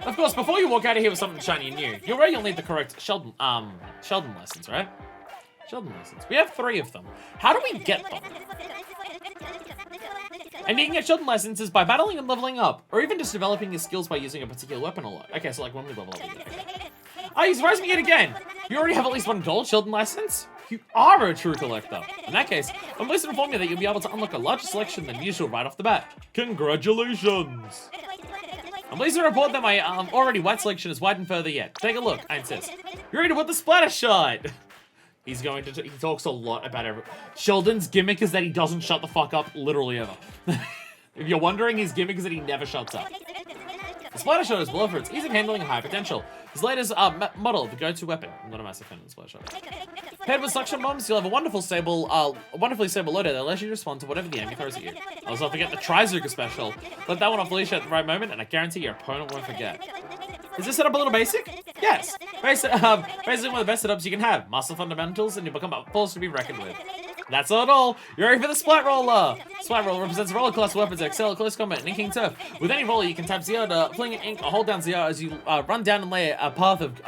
Of course, before you walk out of here with something shiny and new, you'll need the correct Sheldon lessons, right? Sheldon lessons. We have 3 of them. How do we get them? And you can get Sheldon lessons is by battling and leveling up, or even just developing your skills by using a particular weapon a lot. Okay, so like when we level up, we get it. Oh, you surprised me yet again! You already have at least 1 gold Sheldon license? You are a true collector. In that case, I'm pleased to inform you that you'll be able to unlock a larger selection than usual right off the bat. Congratulations! I'm pleased to report that my already white selection is widened further yet. Take a look, I insist. You're ready to put the splatter shot! He talks a lot about Sheldon's gimmick is that he doesn't shut the fuck up literally ever. If you're wondering, his gimmick is that he never shuts up. The splatter shot is beloved for its ease of handling and high potential. His latest model, the go-to weapon. I'm not a massive fan of the splatter shot. Paired with suction bombs, you'll have a wonderfully stable loader that allows you to respond to whatever the enemy throws at you. I'll also forget the Trizuka special. Let that one off leash at the right moment, and I guarantee your opponent won't forget. Is this setup a little basic? Yes. Basically one of the best setups you can have. Muscle fundamentals, and you become a force to be reckoned with. That's not all. You're ready for the Splat Roller. Splat Roller represents roller class weapons that excel at close combat and inking turf. With any roller, you can tap ZR to fling ink or hold down ZR as you run down and lay a path of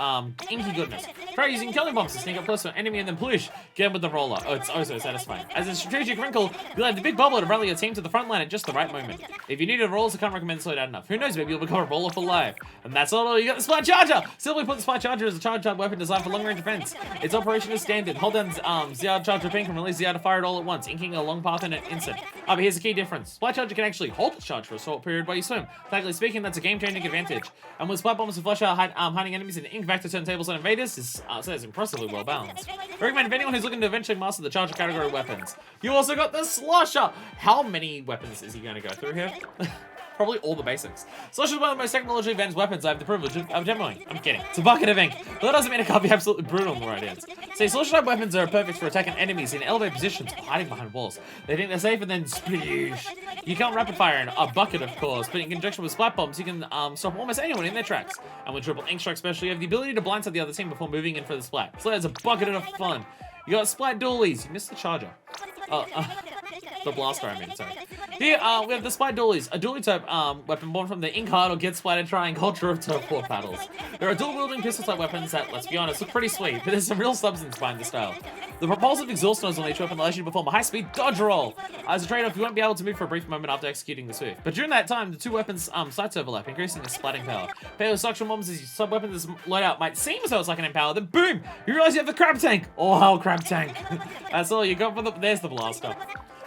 inky goodness. Try using killing bombs to sneak up close to an enemy and then push. Get him with the roller. Oh, it's so satisfying. As a strategic wrinkle, you'll have the big bubble to rally your team to the front line at just the right moment. If you need a roller, I can't recommend slow down enough. Who knows, maybe you'll become a roller for life. And that's all. You got the Splat Charger. Simply put, the Splat Charger is a charge type weapon designed for long range defense. Its operation is standard. Hold down ZR Charger pink and release ZR to fire it all at once, inking a long path in an instant. But here's the key difference. Splat Charger can actually hold its charge for a short period while you swim. Practically speaking, that's a game-changing advantage. And with Splat Bombs to flush out hiding enemies and ink back to turntables and invaders, is impressively well balanced. I recommend if anyone who's looking to eventually master the Charger category weapons. You also got the Slosher! How many weapons is he going to go through here? Probably all the basics. Slosher is one of the most technologically advanced weapons I have the privilege of demoing. I'm kidding. It's a bucket of ink. But that doesn't mean it can't be absolutely brutal in the right hands. See, Slosher type weapons are perfect for attacking enemies in elevated positions or hiding behind walls. They think they're safe and then sploosh. You can't rapid fire in a bucket, of course, but in conjunction with Splat Bombs, you can stop almost anyone in their tracks. And with Triple Ink Strike especially, you have the ability to blindside the other team before moving in for the splat. So that's a bucket of fun. You got Splat Dualies. You missed the Charger. The Blaster, I mean, sorry. Here, we have the Splat Dualies, a dually type weapon born from the ink hard or get splattered trying culture of turf war battles. There are dual-wielding pistol type weapons that, let's be honest, look pretty sweet, but there's some real substance behind the style. The propulsive exhaust nozzle on each weapon allows you to perform a high-speed dodge roll. As a trade-off, you won't be able to move for a brief moment after executing the sweep. But during that time, the two weapons' sights overlap, increasing the splatting power. Paired with suction bombs as your sub-weapon this loadout might seem as though it's like an empower, then boom! You realize you have the crab tank! Oh, hell, crab tank. That's all you got for there's the blaster.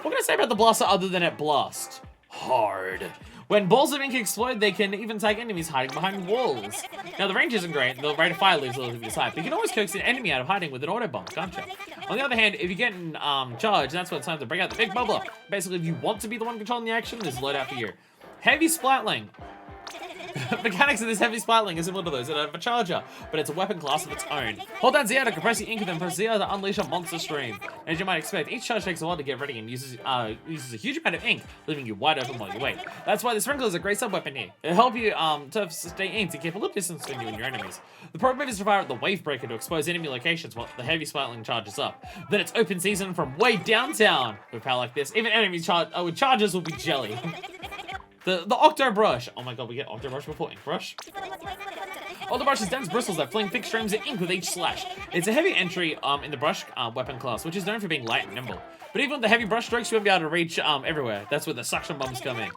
What can I say about the blaster other than it blasts? Hard. When balls of ink explode, they can even tag enemies hiding behind walls. Now, the range isn't great, the rate of fire leaves a little bit aside, but you can always coax an enemy out of hiding with an auto bomb, can't you? On the other hand, if you get in charge, that's when it's time to break out the big bubbler. Basically, if you want to be the one controlling the action, this is loadout for you. Heavy Splatling. Mechanics of this heavy splatling is similar to those of a charger, but it's a weapon class of its own. Hold down ZR to compress the ink and then press ZR to unleash a monster stream. As you might expect, each charge takes a while to get ready and uses a huge amount of ink, leaving you wide open while you wait. That's why the sprinkler is a great sub-weapon here. It'll help you to stay ink to keep a little distance between you and your enemies. The pro move is to fire at the wave breaker to expose enemy locations while the heavy splatling charges up. Then it's open season from way downtown. With power like this, even enemies with charges will be jelly. The Octo Brush. Oh my god, we get Octo Brush before Ink Brush. Octo Brush is dense bristles that fling thick streams of ink with each slash. It's a heavy entry in the brush weapon class, which is known for being light and nimble. But even with the heavy brush strokes, you won't be able to reach everywhere. That's where the suction bombs come in.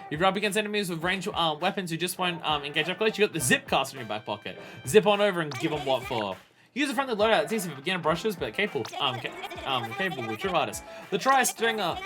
If you're up against enemies with range weapons who just won't engage up close, you got the Zip cast in your back pocket. Zip on over and give them what for. Use a friendly loadout that's easy for beginner brushes, but capable with true artists. The Tri-Stringer.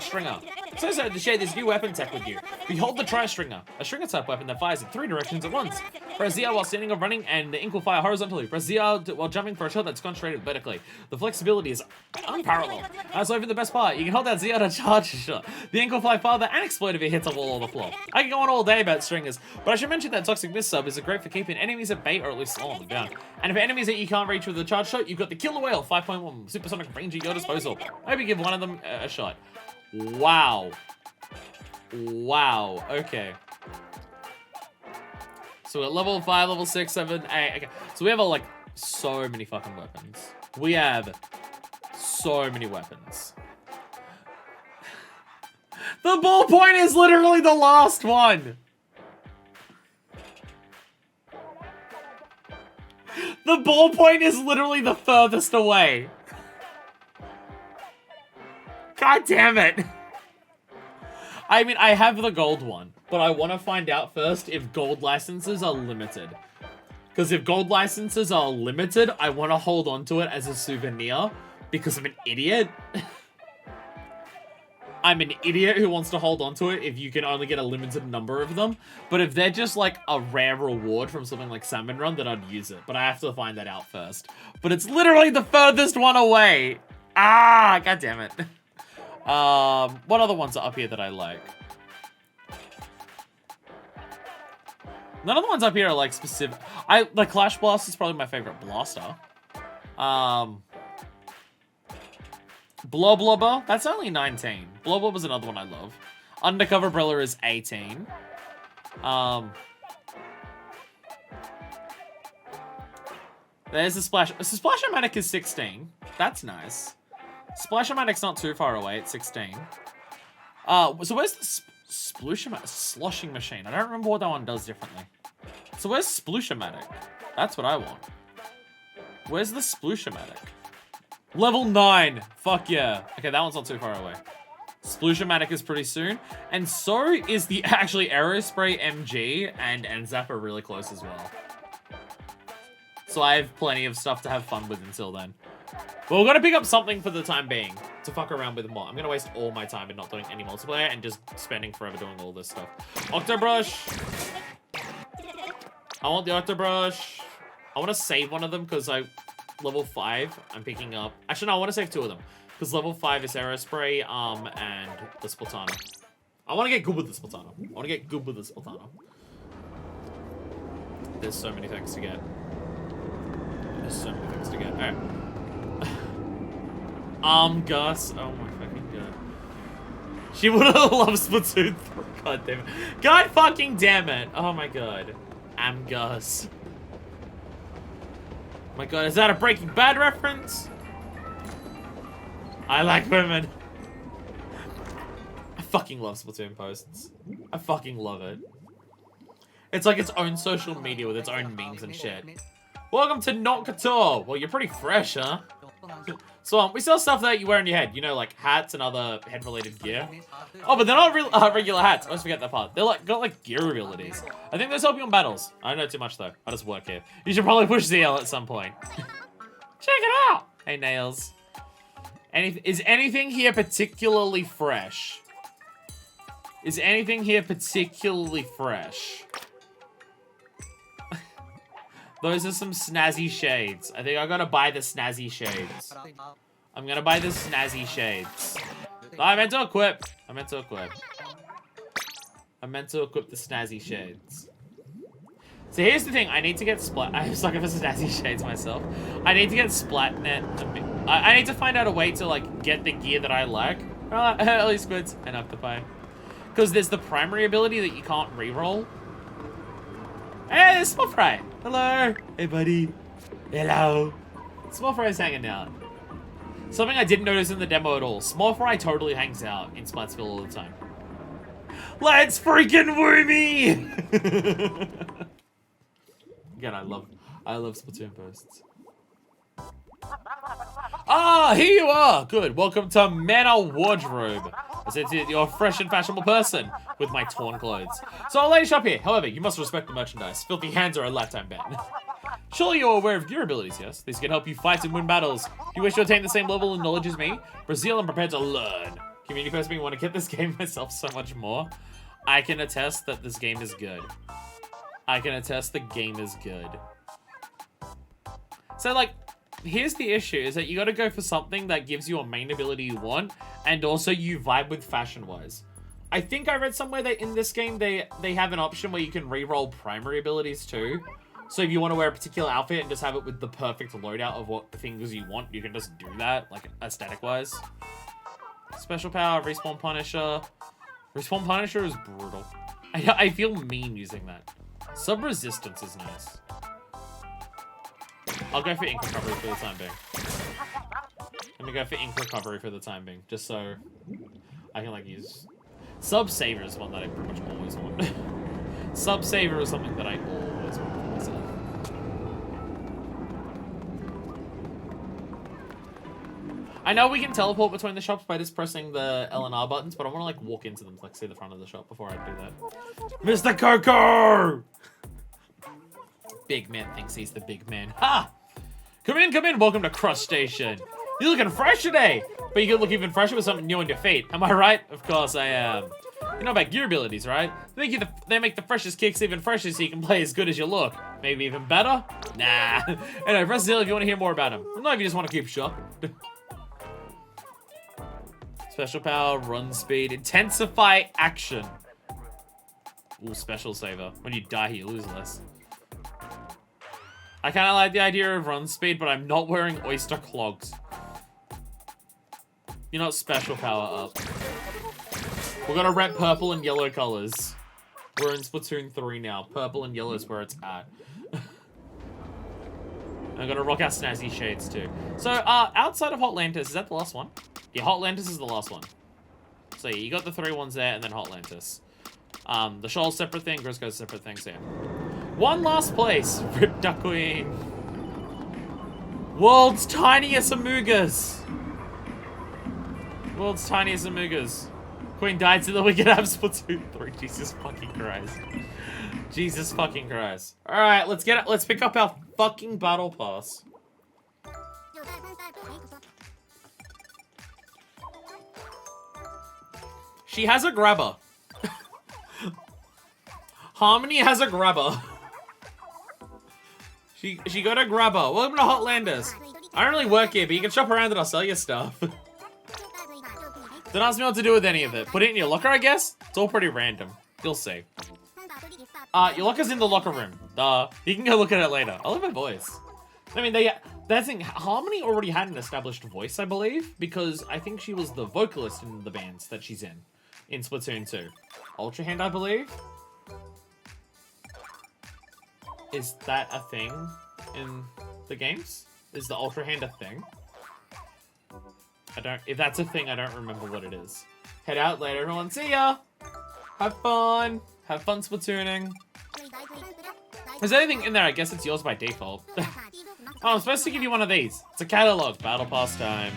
So to share this new weapon tech with you. Behold the Tri-Stringer, a stringer type weapon that fires in 3 directions at once. Press ZR while standing or running, and the ink will fire horizontally. Press ZR while jumping for a shot that's concentrated vertically. The flexibility is unparalleled. So for the best part, you can hold down ZR to charge a shot. The ink will fly farther and explode if it hits a wall or the floor. I can go on all day about stringers, but I should mention that Toxic Mist sub is great for keeping enemies at bay or at least slowing them down. And for enemies that you can't reach with the charge shot, you've got the Killer Whale 5.1 supersonic range at your disposal. Maybe give one of them a shot. Wow. Wow. Okay. So we're at level 5, level 6, 7, 8. Okay. So we have like so many fucking weapons. We have so many weapons. The ballpoint is literally the last one. The ballpoint is literally the furthest away. God damn it. I mean, I have the gold one, but I want to find out first if gold licenses are limited. Because if gold licenses are limited, I want to hold on to it as a souvenir because I'm an idiot. I'm an idiot who wants to hold on to it if you can only get a limited number of them. But if they're just like a rare reward from something like Salmon Run, then I'd use it. But I have to find that out first. But it's literally the furthest one away. Ah, god damn it. What other ones are up here that I like? None of the ones up here are like specific. The Clash Blast is probably my favorite blaster. Bloblobber, that's only 19. Bloblobber's another one I love. Undercover Brella is 18. There's the Splash. The Splash-O-Matic is 16. That's nice. Splash-O-Matic's not too far away at 16. So where's the Sloshing Machine? I don't remember what that one does differently. So where's Sploosh-O-Matic? That's what I want. Where's the Sploosh-O-Matic? Level 9. Fuck yeah. Okay, that one's not too far away. Sploosh-O-Matic is pretty soon. And so is the actually Aerospray MG and Zap are really close as well. So I have plenty of stuff to have fun with until then. But we're gonna pick up something for the time being to fuck around with more. I'm gonna waste all my time in not doing any multiplayer and just spending forever doing all this stuff. Octobrush. I want the Octobrush. I want to save one of them because level 5 I'm picking up. Actually, no, I want to save 2 of them because level 5 is Aerospray and the Splatana. I want to get good with the Splatana. There's so many things to get. Alright. Gus. Oh my fucking god. She would have loved Splatoon 3. God damn it. God fucking damn it. Oh my god. Gus. My god, is that a Breaking Bad reference? I like women. I fucking love Splatoon posts. I fucking love it. It's like its own social media with its own memes and shit. Welcome to Not Couture. Well, you're pretty fresh, huh? So, we sell stuff that you wear on your head. You know, like hats and other head-related gear. Oh, but they're not regular hats. I always forget that part. They're like got like gear abilities. I think those help you in battles. I don't know too much though. I just work here. You should probably push ZL at some point. Check it out. Hey, Nails. Is anything here particularly fresh? Is anything here particularly fresh? Those are some snazzy shades. I think I gotta buy the snazzy shades. I'm gonna buy the snazzy shades. No, I meant to equip. I meant to equip the snazzy shades. So here's the thing. I need to get splat. I'm sucking for snazzy shades myself. I need to get Splatnet. I need to find out a way to like get the gear that I like. At least squids and octopi. Because there's the primary ability that you can't reroll. Hey, there's Small Fry. Hello. Hey, buddy. Hello. Small Fry's hanging out. Something I didn't notice in the demo at all. Small Fry totally hangs out in Splatsville all the time. Let's freaking woo me! Again, I love Splatoon posts. Ah, here you are! Good. Welcome to Manor Wardrobe. I said to you, you're a fresh and fashionable person with my torn clothes. So I'll lay you shop here. However, you must respect the merchandise. Filthy hands are a lifetime ban. Surely you're aware of your abilities, yes? These can help you fight and win battles. Do you wish to attain the same level of knowledge as me? Brazil, I'm prepared to learn. Community post me want to get this game myself so much more. I can attest that this game is good. I can attest the game is good. So, like, here's the issue, is that you gotta go for something that gives you a main ability you want, and also you vibe with fashion-wise. I think I read somewhere that in this game, they have an option where you can re-roll primary abilities too. So if you want to wear a particular outfit and just have it with the perfect loadout of what things you want, you can just do that, like, aesthetic-wise. Special power, Respawn Punisher. Respawn Punisher is brutal. I feel mean using that. Sub-resistance is nice. I'll go for ink recovery for the time being. Let me go for ink recovery for the time being, just so I can, like, use... Sub-saver is one that I pretty much always want. Sub-saver is something that I always want for myself. I know we can teleport between the shops by just pressing the L and R buttons, but I want to, like, walk into them to, like, see the front of the shop before I do that. Mr. Coco! Big man thinks he's the big man. Ha! Come in, come in. Welcome to Cross Station. You're looking fresh today, but you can look even fresher with something new on your feet. Am I right? Of course I am. You know about gear abilities, right? They make the freshest kicks even fresher so you can play as good as you look. Maybe even better? Nah. Anyway, press Zil if you want to hear more about him. Not if you just want to keep shop. Special power, run speed, intensify action. Ooh, special saver. When you die, you lose less. I kind of like the idea of run speed, but I'm not wearing oyster clogs. You're not special power up. We're gonna rep purple and yellow colors. We're in Splatoon 3 now. Purple and yellow is where it's at. I'm gonna rock our snazzy shades too. So, outside of Hotlantis, is that the last one? Yeah, Hotlantis is the last one. So yeah, you got the 3 ones there, and then Hotlantis. The Shoal's separate thing, Grisco's separate thing, so yeah. One last place. Rip Duck Queen. World's tiniest Amugas. World's tiniest Amugas. Queen died to the wicked abs Splatoon 3. Jesus fucking Christ. Jesus fucking Christ. Alright, let's get it. Let's pick up our fucking battle pass. She has a grabber. Harmony has a grabber. She got a grabber. Welcome to Hotlanders. I don't really work here, but you can shop around and I'll sell you stuff. Don't ask me what to do with any of it. Put it in your locker, I guess? It's all pretty random. You'll see. Your locker's in the locker room. You can go look at it later. I love my voice. I mean, that thing, Harmony already had an established voice, I believe, because I think she was the vocalist in the bands that she's in Splatoon 2. Ultra Hand, I believe? Is that a thing in the games? Is the Ultra Hand a thing? If that's a thing, I don't remember what it is. Head out later, everyone. See ya! Have fun! Have fun Splatooning. If there's anything in there, I guess it's yours by default. Oh, I'm supposed to give you one of these. It's a catalog. Battle pass time.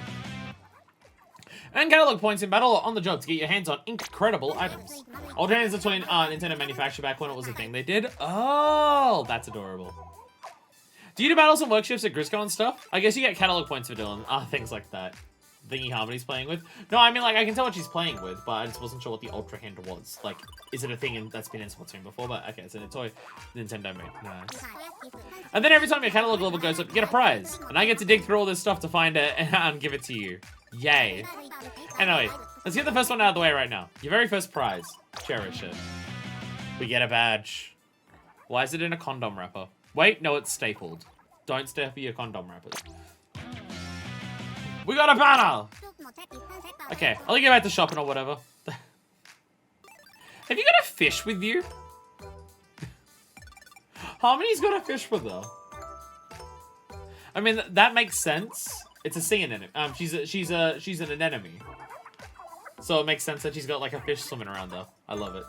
And catalog points in battle on the job to get your hands on incredible items. Alternates between Nintendo Manufacture back when it was a thing they did. Oh, that's adorable. Do you do battles and work shifts at Grisco and stuff? I guess you get catalog points for doing things like that. thingy Harmony's playing with. No, I mean, like, I can tell what she's playing with, but I just wasn't sure what the Ultra Hand was. Like, is it a thing that's been in Splatoon before? But, okay, it's a toy Nintendo made. Nice. And then every time your catalog level goes up, you get a prize. And I get to dig through all this stuff to find it and give it to you. Yay. Anyway, let's get the first one out of the way right now. Your very first prize. Cherish it. We get a badge. Why is it in a condom wrapper? Wait, no, it's stapled. Don't staple your condom wrappers. We got a banner! Okay, I'll get back to shopping or whatever. Have you got a fish with you? Harmony's got a fish with her. I mean, that makes sense. It's a sea anemone. She's an anemone. So it makes sense that she's got like a fish swimming around her. I love it.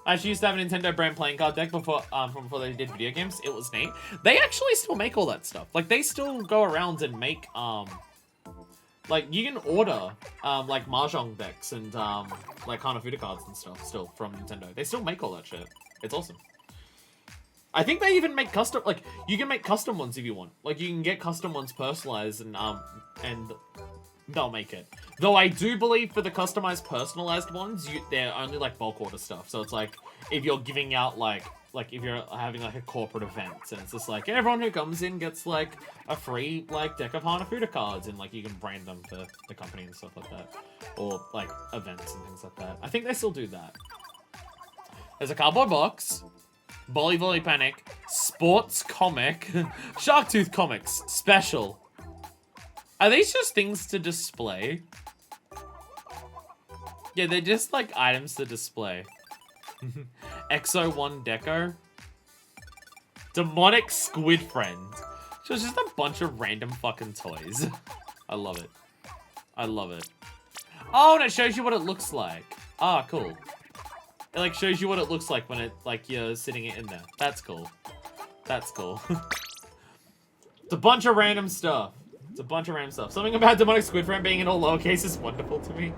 I actually used to have a Nintendo brand playing card deck before, from before they did video games. It was neat. They actually still make all that stuff. Like they still go around and make like you can order like mahjong decks and like Hanafuda cards and stuff still from Nintendo. They still make all that shit. It's awesome. I think they even make custom, like, you can make custom ones if you want. Like, you can get custom ones personalized and they'll make it. Though I do believe for the customized, personalized ones, they're only, like, bulk order stuff. So it's like, if you're giving out, like, if you're having, like, a corporate event, and it's just like, everyone who comes in gets, like, a free, like, deck of Hanafuda cards, and, like, you can brand them for the company and stuff like that. Or, like, events and things like that. I think they still do that. There's a cardboard box. Bolly Volley Panic, Sports Comic, Sharktooth Comics, Special. Are these just things to display? Yeah, they're just like items to display. Exo 1 Deco. Demonic Squid Friend. So it's just a bunch of random fucking toys. I love it. I love it. Oh, and it shows you what it looks like. Ah, cool. It, like, shows you what it looks like when it, like, you're sitting it in there. That's cool. That's cool. It's a bunch of random stuff. It's a bunch of random stuff. Something about Demonic Squid Friend being in all lowercase is wonderful to me.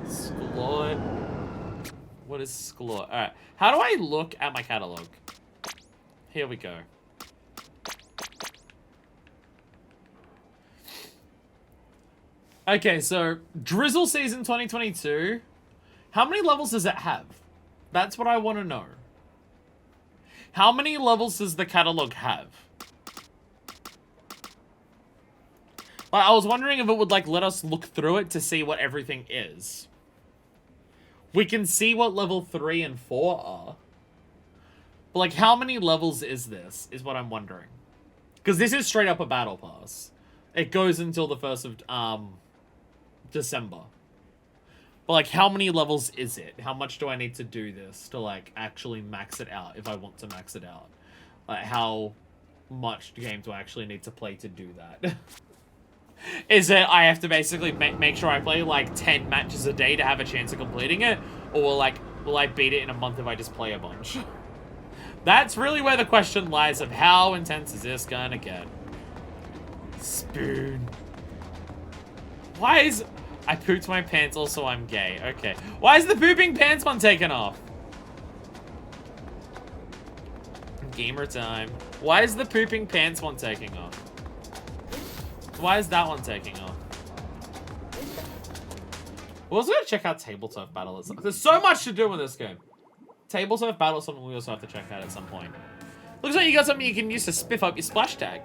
Sklort. What is Sklort? Alright. How do I look at my catalog? Here we go. Okay, so Drizzle Season 2022... How many levels does it have? That's what I want to know. How many levels does the catalog have? Like, I was wondering if it would, like, let us look through it to see what everything is. We can see what level 3 and 4 are. But, like, how many levels is this, is what I'm wondering. Because this is straight up a battle pass. It goes until the 1st of, December. But, like, how many levels is it? How much do I need to do this to, like, actually max it out if I want to max it out? Like, how much game do I actually need to play to do that? Is it I have to basically make sure I play, like, 10 matches a day to have a chance of completing it? Or, like, will I beat it in a month if I just play a bunch? That's really where the question lies of how intense is this gonna get? Spoon. Why is... I pooped my pants, also I'm gay. Okay. Why is the pooping pants one taken off? Gamer time. Why is the pooping pants one taking off? Why is that one taking off? We're also gonna check out Table Turf Battle. There's so much to do in this game. Table Turf Battle is something we also have to check out at some point. Looks like you got something you can use to spiff up your splash tag.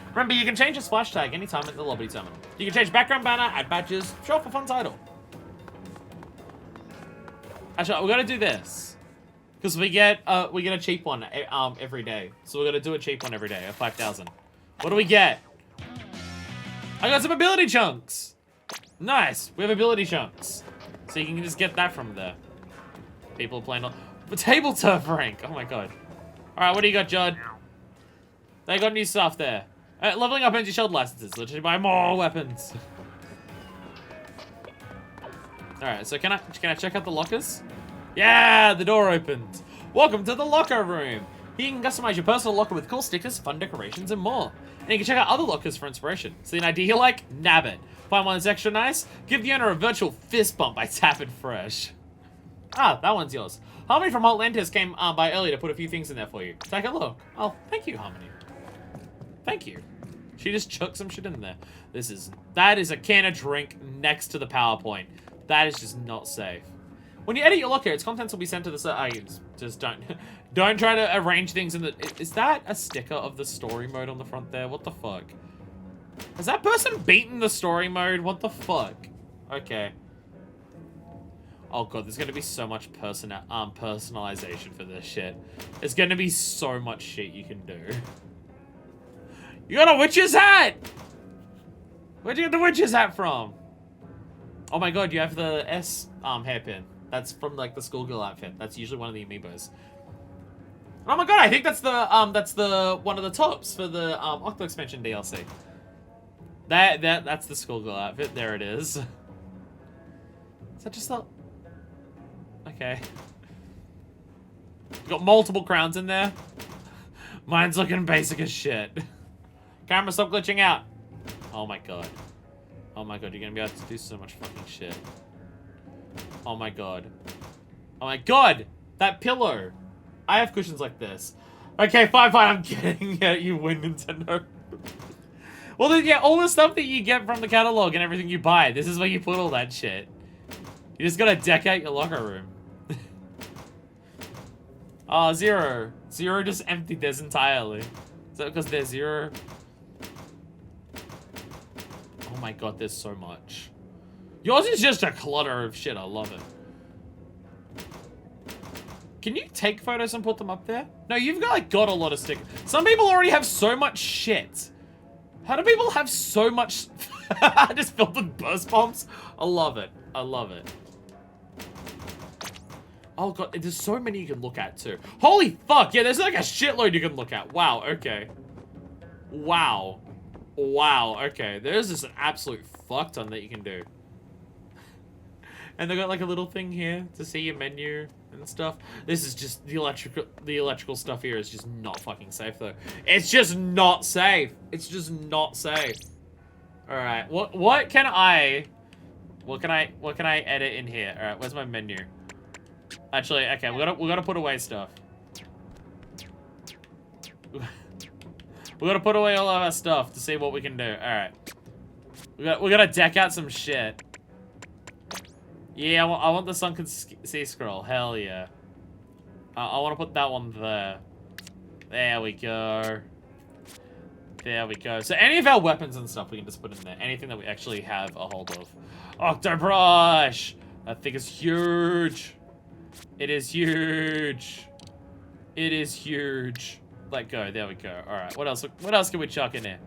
Remember, you can change your splash tag anytime at the lobby terminal. You can change background banner, add badges, show off a fun title. Actually, we gotta do this. Because we get a cheap one every day. So we're gonna do a cheap one every day at 5,000. What do we get? I got some ability chunks! Nice! We have ability chunks. So you can just get that from there. People are playing on... But Table Turf rank! Oh my god. Alright, what do you got, Judd? They got new stuff there. Leveling up energy shield licenses. Literally buy more weapons. Alright, so can I check out the lockers? Yeah, the door opened. Welcome to the locker room. Here you can customize your personal locker with cool stickers, fun decorations, and more. And you can check out other lockers for inspiration. See an idea you like? Nab it. Find one that's extra nice? Give the owner a virtual fist bump by tapping fresh. Ah, that one's yours. Harmony from Atlantis came by earlier to put a few things in there for you. Take a look. Oh, thank you, Harmony. Thank you. She just chucked some shit in there. That is a can of drink next to the PowerPoint. That is just not safe. When you edit your locker, its contents will be sent to the just don't try to arrange things in the. Is that a sticker of the story mode on the front there? What the fuck? Has that person beaten the story mode? What the fuck? Okay. Oh god, there's gonna be so much personalization for this shit. There's gonna be so much shit you can do. You got a witch's hat! Where'd you get the witch's hat from? Oh my god, you have the S hairpin. That's from like the schoolgirl outfit. That's usually one of the amiibos. Oh my god, I think that's the one of the tops for the Octo Expansion DLC. That's the schoolgirl outfit. There it is. Is that just the... Okay. Got multiple crowns in there. Mine's looking basic as shit. Camera, stop glitching out. Oh my god. Oh my god, you're gonna be able to do so much fucking shit. Oh my god. Oh my god! That pillow! I have cushions like this. Okay, fine, I'm kidding. Yeah, you win, Nintendo. Well, then, yeah, all the stuff that you get from the catalog and everything you buy, this is where you put all that shit. You just gotta deck out your locker room. Oh, Zero. Zero just emptied this entirely. Is that because there's Zero? Oh my god, there's so much. Yours is just a clutter of shit. I love it. Can you take photos and put them up there? No, you've got a lot of stickers. Some people already have so much shit. How do people have so much... just filled with burst bombs? I love it. I love it. Oh god, there's so many you can look at too. Holy fuck, yeah, there's like a shitload you can look at. Wow, okay. Wow. Wow, okay. There's just an absolute fuck ton that you can do. And they got like a little thing here to see your menu and stuff. This is just the electrical stuff here is just not fucking safe though. It's just not safe. It's just not safe. All right, what can I edit in here? All right, where's my menu? Actually, okay, we gotta put away stuff. We gotta put away all of our stuff to see what we can do. All right, we gotta deck out some shit. Yeah, I want the sunken sea scroll. Hell yeah. I want to put that one there. There we go. There we go. So any of our weapons and stuff we can just put in there. Anything that we actually have a hold of. Octobrush! That thing is huge. It is huge. It is huge. Let go. There we go. All right. What else can we chuck in there?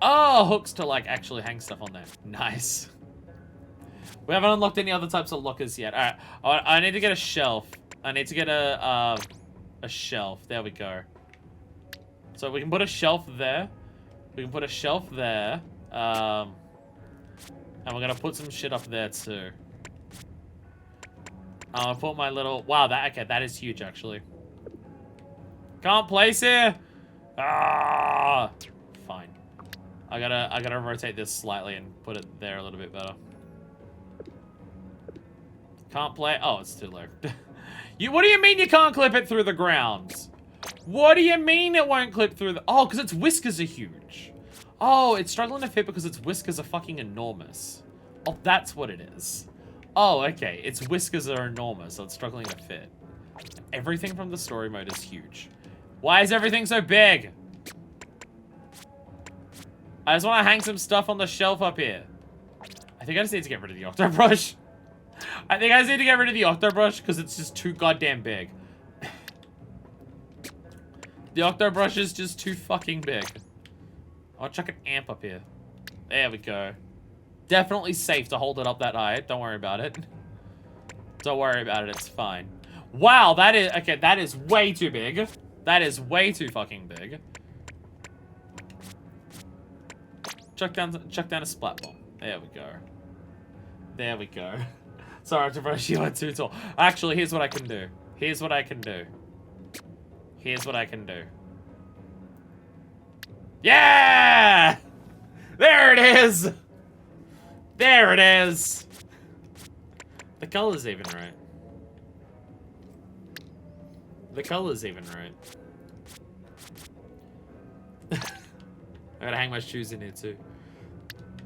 Oh, hooks to like actually hang stuff on there. Nice. We haven't unlocked any other types of lockers yet. All right. I need to get a shelf. I need to get a shelf. There we go. So we can put a shelf there. We can put a shelf there. And we're gonna put some shit up there too. I'll put my little... Wow, that is huge, actually. Can't place here! Ah! Fine. I gotta rotate this slightly and put it there a little bit better. Can't play... Oh, it's too low. What do you mean you can't clip it through the ground? What do you mean it won't clip through the... Oh, because its whiskers are huge. Oh, it's struggling to fit because its whiskers are fucking enormous. Oh, that's what it is. Oh, okay. Its whiskers are enormous, so it's struggling to fit. Everything from the story mode is huge. Why is everything so big? I just want to hang some stuff on the shelf up here. I think I just need to get rid of the Octobrush. I think I just need to get rid of the Octobrush because it's just too goddamn big. The Octobrush is just too fucking big. I'll chuck an amp up here. There we go. Definitely safe to hold it up that high. Don't worry about it. Don't worry about it. It's fine. Wow, that is... Okay, that is way too big. That is way too fucking big. Chuck down a splat bomb. There we go. There we go. Sorry, Octobrush, you are too tall. Actually, here's what I can do. Here's what I can do. Here's what I can do. Yeah! There it is! There it is! The color's even right. The color's even right. I gotta hang my shoes in here too.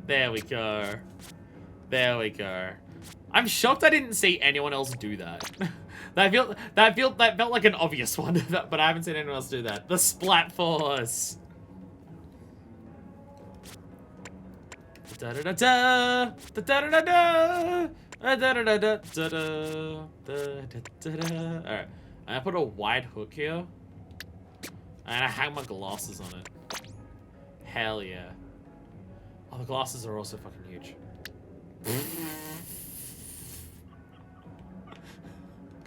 There we go. There we go. I'm shocked I didn't see anyone else do that. That felt like an obvious one, but I haven't seen anyone else do that. The Splat Force. Da da da da da da da da da da da da da da. All right, I put a wide hook here, and I hang my glasses on it. Hell yeah! Oh, the glasses are also fucking huge.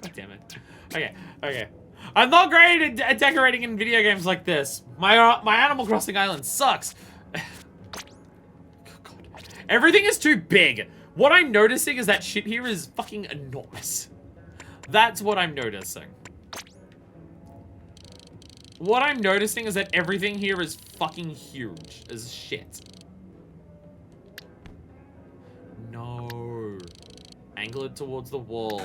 God damn it. Okay, okay. I'm not great at decorating in video games like this. My Animal Crossing island sucks. God. Everything is too big. What I'm noticing is that shit here is fucking enormous. That's what I'm noticing. What I'm noticing is that everything here is fucking huge as shit. No. Angle it towards the wall.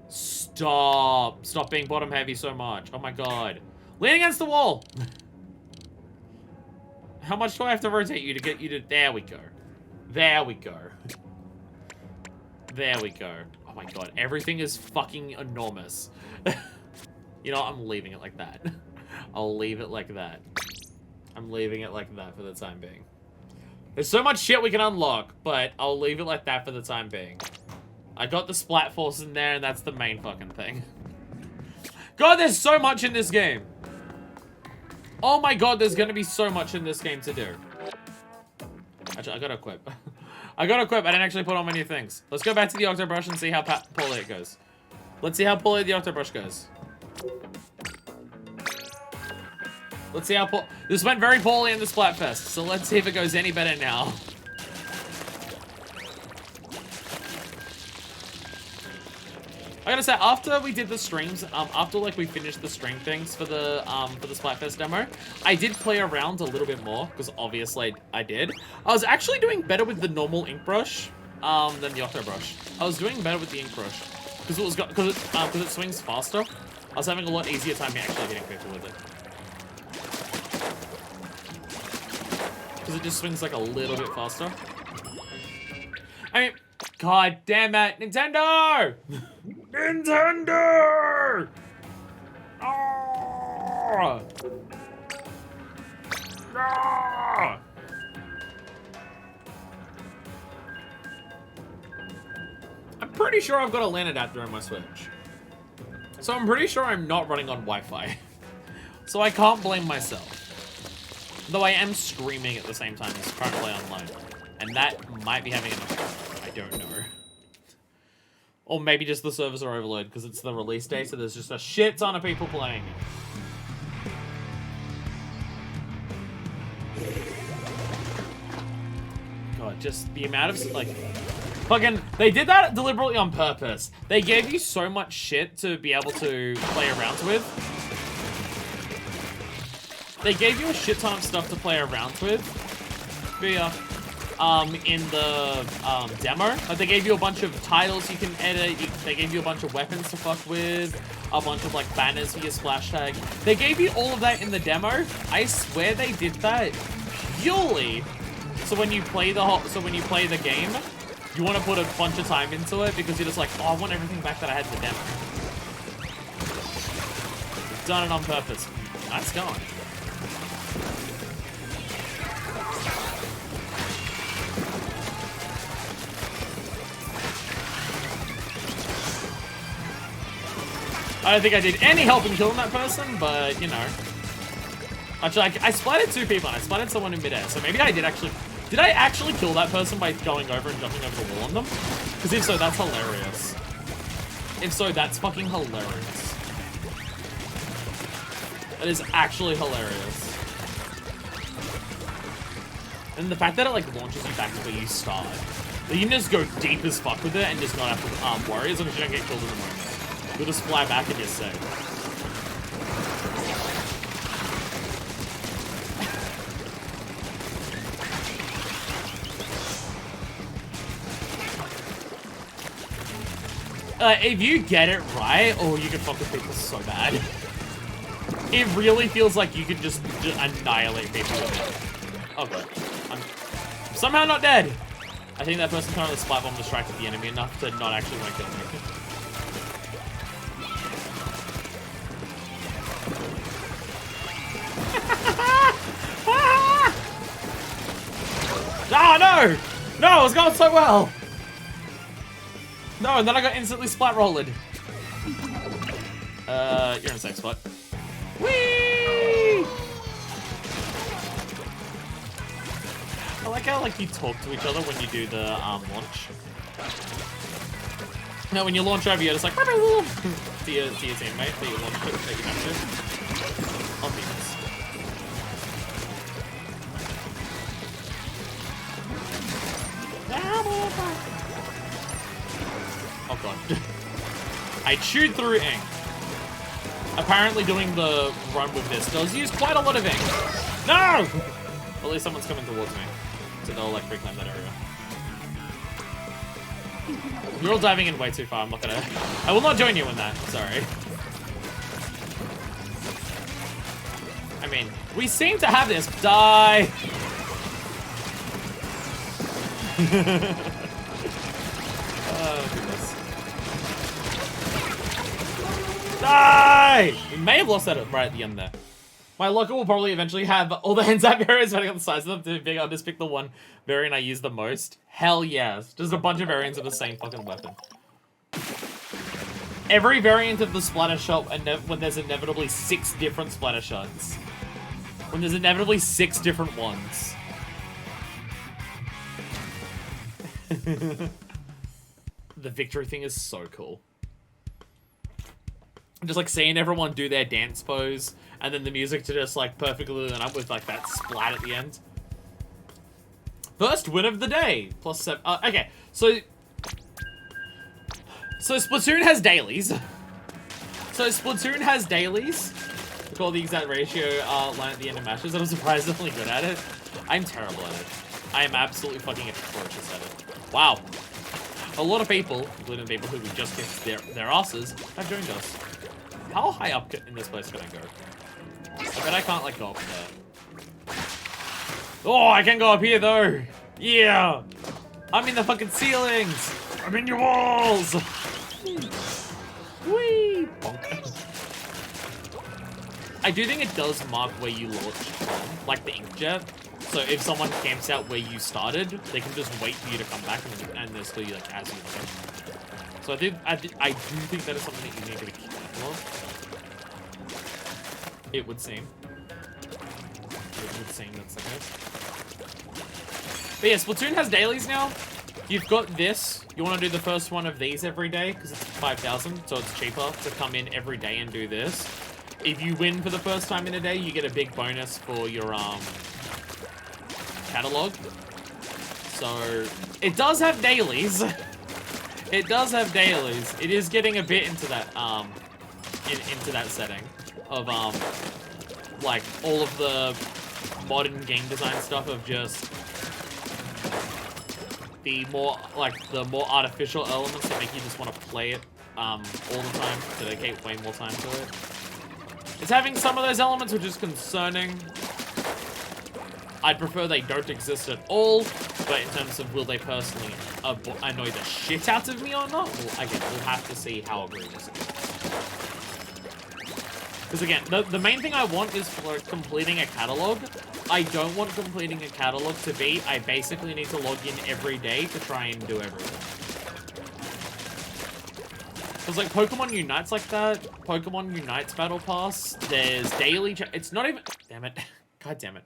Stop. Stop being bottom heavy so much. Oh my god. Lean against the wall. How much do I have to rotate you to get you to... There we go. There we go. There we go. Oh my god. Everything is fucking enormous. You know, I'm leaving it like that. I'll leave it like that. I'm leaving it like that for the time being. There's so much shit we can unlock, but I'll leave it like that for the time being. I got the Splat Force in there, and that's the main fucking thing. God, there's so much in this game. Oh my god, there's gonna be so much in this game to do. Actually, I gotta equip. I gotta equip. I didn't actually put on many things. Let's go back to the Octobrush and see how poorly it goes. Let's see how poorly the Octobrush goes. Let's see how this went very poorly in the Splatfest, so let's see if it goes any better now. I gotta say, after we did the streams, after like we finished the stream things for the Splatfest demo, I did play around a little bit more because obviously I did. I was actually doing better with the normal ink brush than the Octobrush. I was doing better with the ink brush because it swings faster. I was having a lot easier time actually hitting people with it. Because it just swings like a little bit faster. I mean, god damn it, Nintendo! Nintendo! Oh! Oh! I'm pretty sure I've got a LAN adapter on my Switch. So I'm pretty sure I'm not running on Wi-Fi. So I can't blame myself. Though I am streaming at the same time as trying to play online. And that might be having an effect. I don't know. Or maybe just the servers are overloaded because it's the release day, so there's just a shit ton of people playing it. God, just the amount of, like... Fucking, they did that deliberately on purpose. They gave you so much shit to be able to play around with. They gave you a shit ton of stuff to play around with via, in the demo. Like, they gave you a bunch of titles you can edit. They gave you a bunch of weapons to fuck with, a bunch of like banners for your splash tag. They gave you all of that in the demo. I swear they did that purely so when you play the game, you want to put a bunch of time into it because you're just like, oh, I want everything back that I had in the demo. You've done it on purpose. Nice going. I don't think I did any help in killing that person, but, you know. Actually, I splatted two people, and I splatted someone in midair, so maybe I did actually... Did I actually kill that person by going over and jumping over the wall on them? Because if so, that's hilarious. If so, that's fucking hilarious. That is actually hilarious. And the fact that it, like, launches you back to where you start. You can just go deep as fuck with it and just not have to worry as long as you don't get killed in the moment. You'll just fly back and you're safe. If you get it right, oh, you can fuck with people so bad. It really feels like you can just annihilate people with it. Okay. I'm somehow not dead. I think that person turned on the splat bomb distracted the enemy enough to not actually want to kill me. Ah, no! No, it was going so well! No, and then I got instantly splat rolled. You're in a safe spot. Whee! I like how, like, you talk to each other when you do the, launch. No, when you launch over, you're just like, to your teammate that you launched it, that you have to. I'll be this. Oh god. I chewed through ink. Apparently doing the run with this does use quite a lot of ink. No! At least someone's coming towards me. So they'll like reclaim that area. You're all diving in way too far, I'm not gonna... I will not join you in that, sorry. I mean, we seem to have this. Die! Oh, goodness. Die! We may have lost that right at the end there. My locker will probably eventually have all the hands up variants depending on the size of them. I'll just pick the one variant I use the most. Hell yes. Just a bunch of variants of the same fucking weapon. Every variant of the splatter shot, when there's inevitably 6 different splatter shots. When there's inevitably 6 different ones. The victory thing is so cool. Just like seeing everyone do their dance pose, and then the music to just like perfectly line up with like that splat at the end. First win of the day, +7. Okay, so Splatoon has dailies. We call the exact ratio line at the end of matches, and I'm surprisingly good at it. I'm terrible at it. I am absolutely fucking atrocious at it. Wow. A lot of people, including people who we just kicked their asses, have joined us. How high up in this place can I go? I bet I can't, like, go up there. Oh, I can go up here, though! Yeah! I'm in the fucking ceilings! I'm in your walls! Whee! Bonk. I do think it does mark where you launch from, like the inkjet. So if someone camps out where you started, they can just wait for you to come back and they'll still you like as you go. So I do think that is something that you need to be careful of. It would seem. It would seem that's the case. But yeah, Splatoon has dailies now. You've got this. You want to do the first one of these every day because it's 5,000, so it's cheaper to come in every day and do this. If you win for the first time in a day, you get a big bonus for your catalog. So it does have dailies. It does have dailies. It is getting a bit into that into that setting of like all of the modern game design stuff of just the more artificial elements that make you just want to play it all the time, dedicate way more time to it. It's having some of those elements which is concerning. I'd prefer they don't exist at all, but in terms of will they personally annoy the shit out of me or not, well, again, we'll have to see how egregious it is. Because again, the main thing I want is for completing a catalog. I don't want completing a catalog to be, I basically need to log in every day to try and do everything. Because like Pokemon Unite's like that, Pokemon Unite's Battle Pass, there's daily, it's not even, damn it, god damn it.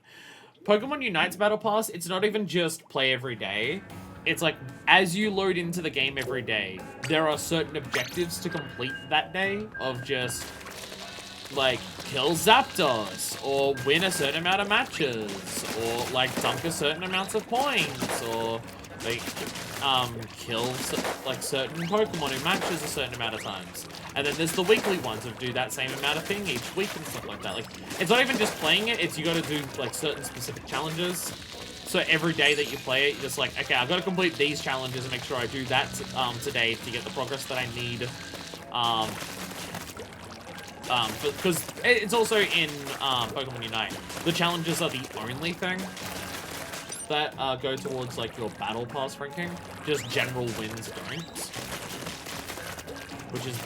Pokemon Unite's Battle Pass, it's not even just play every day. It's like, as you load into the game every day, there are certain objectives to complete that day of just, like, kill Zapdos, or win a certain amount of matches, or, like, dunk a certain amounts of points, or, like, kill, like, certain Pokemon in matches a certain amount of times. And then there's the weekly ones of do that same amount of thing each week and stuff like that. Like, it's not even just playing it, it's you gotta do, like, certain specific challenges. So every day that you play it, you're just like, okay, I've got to complete these challenges and make sure I do that today to get the progress that I need because it's also in Pokemon Unite. The challenges are the only thing that go towards like your battle pass ranking. Just general wins don't, which is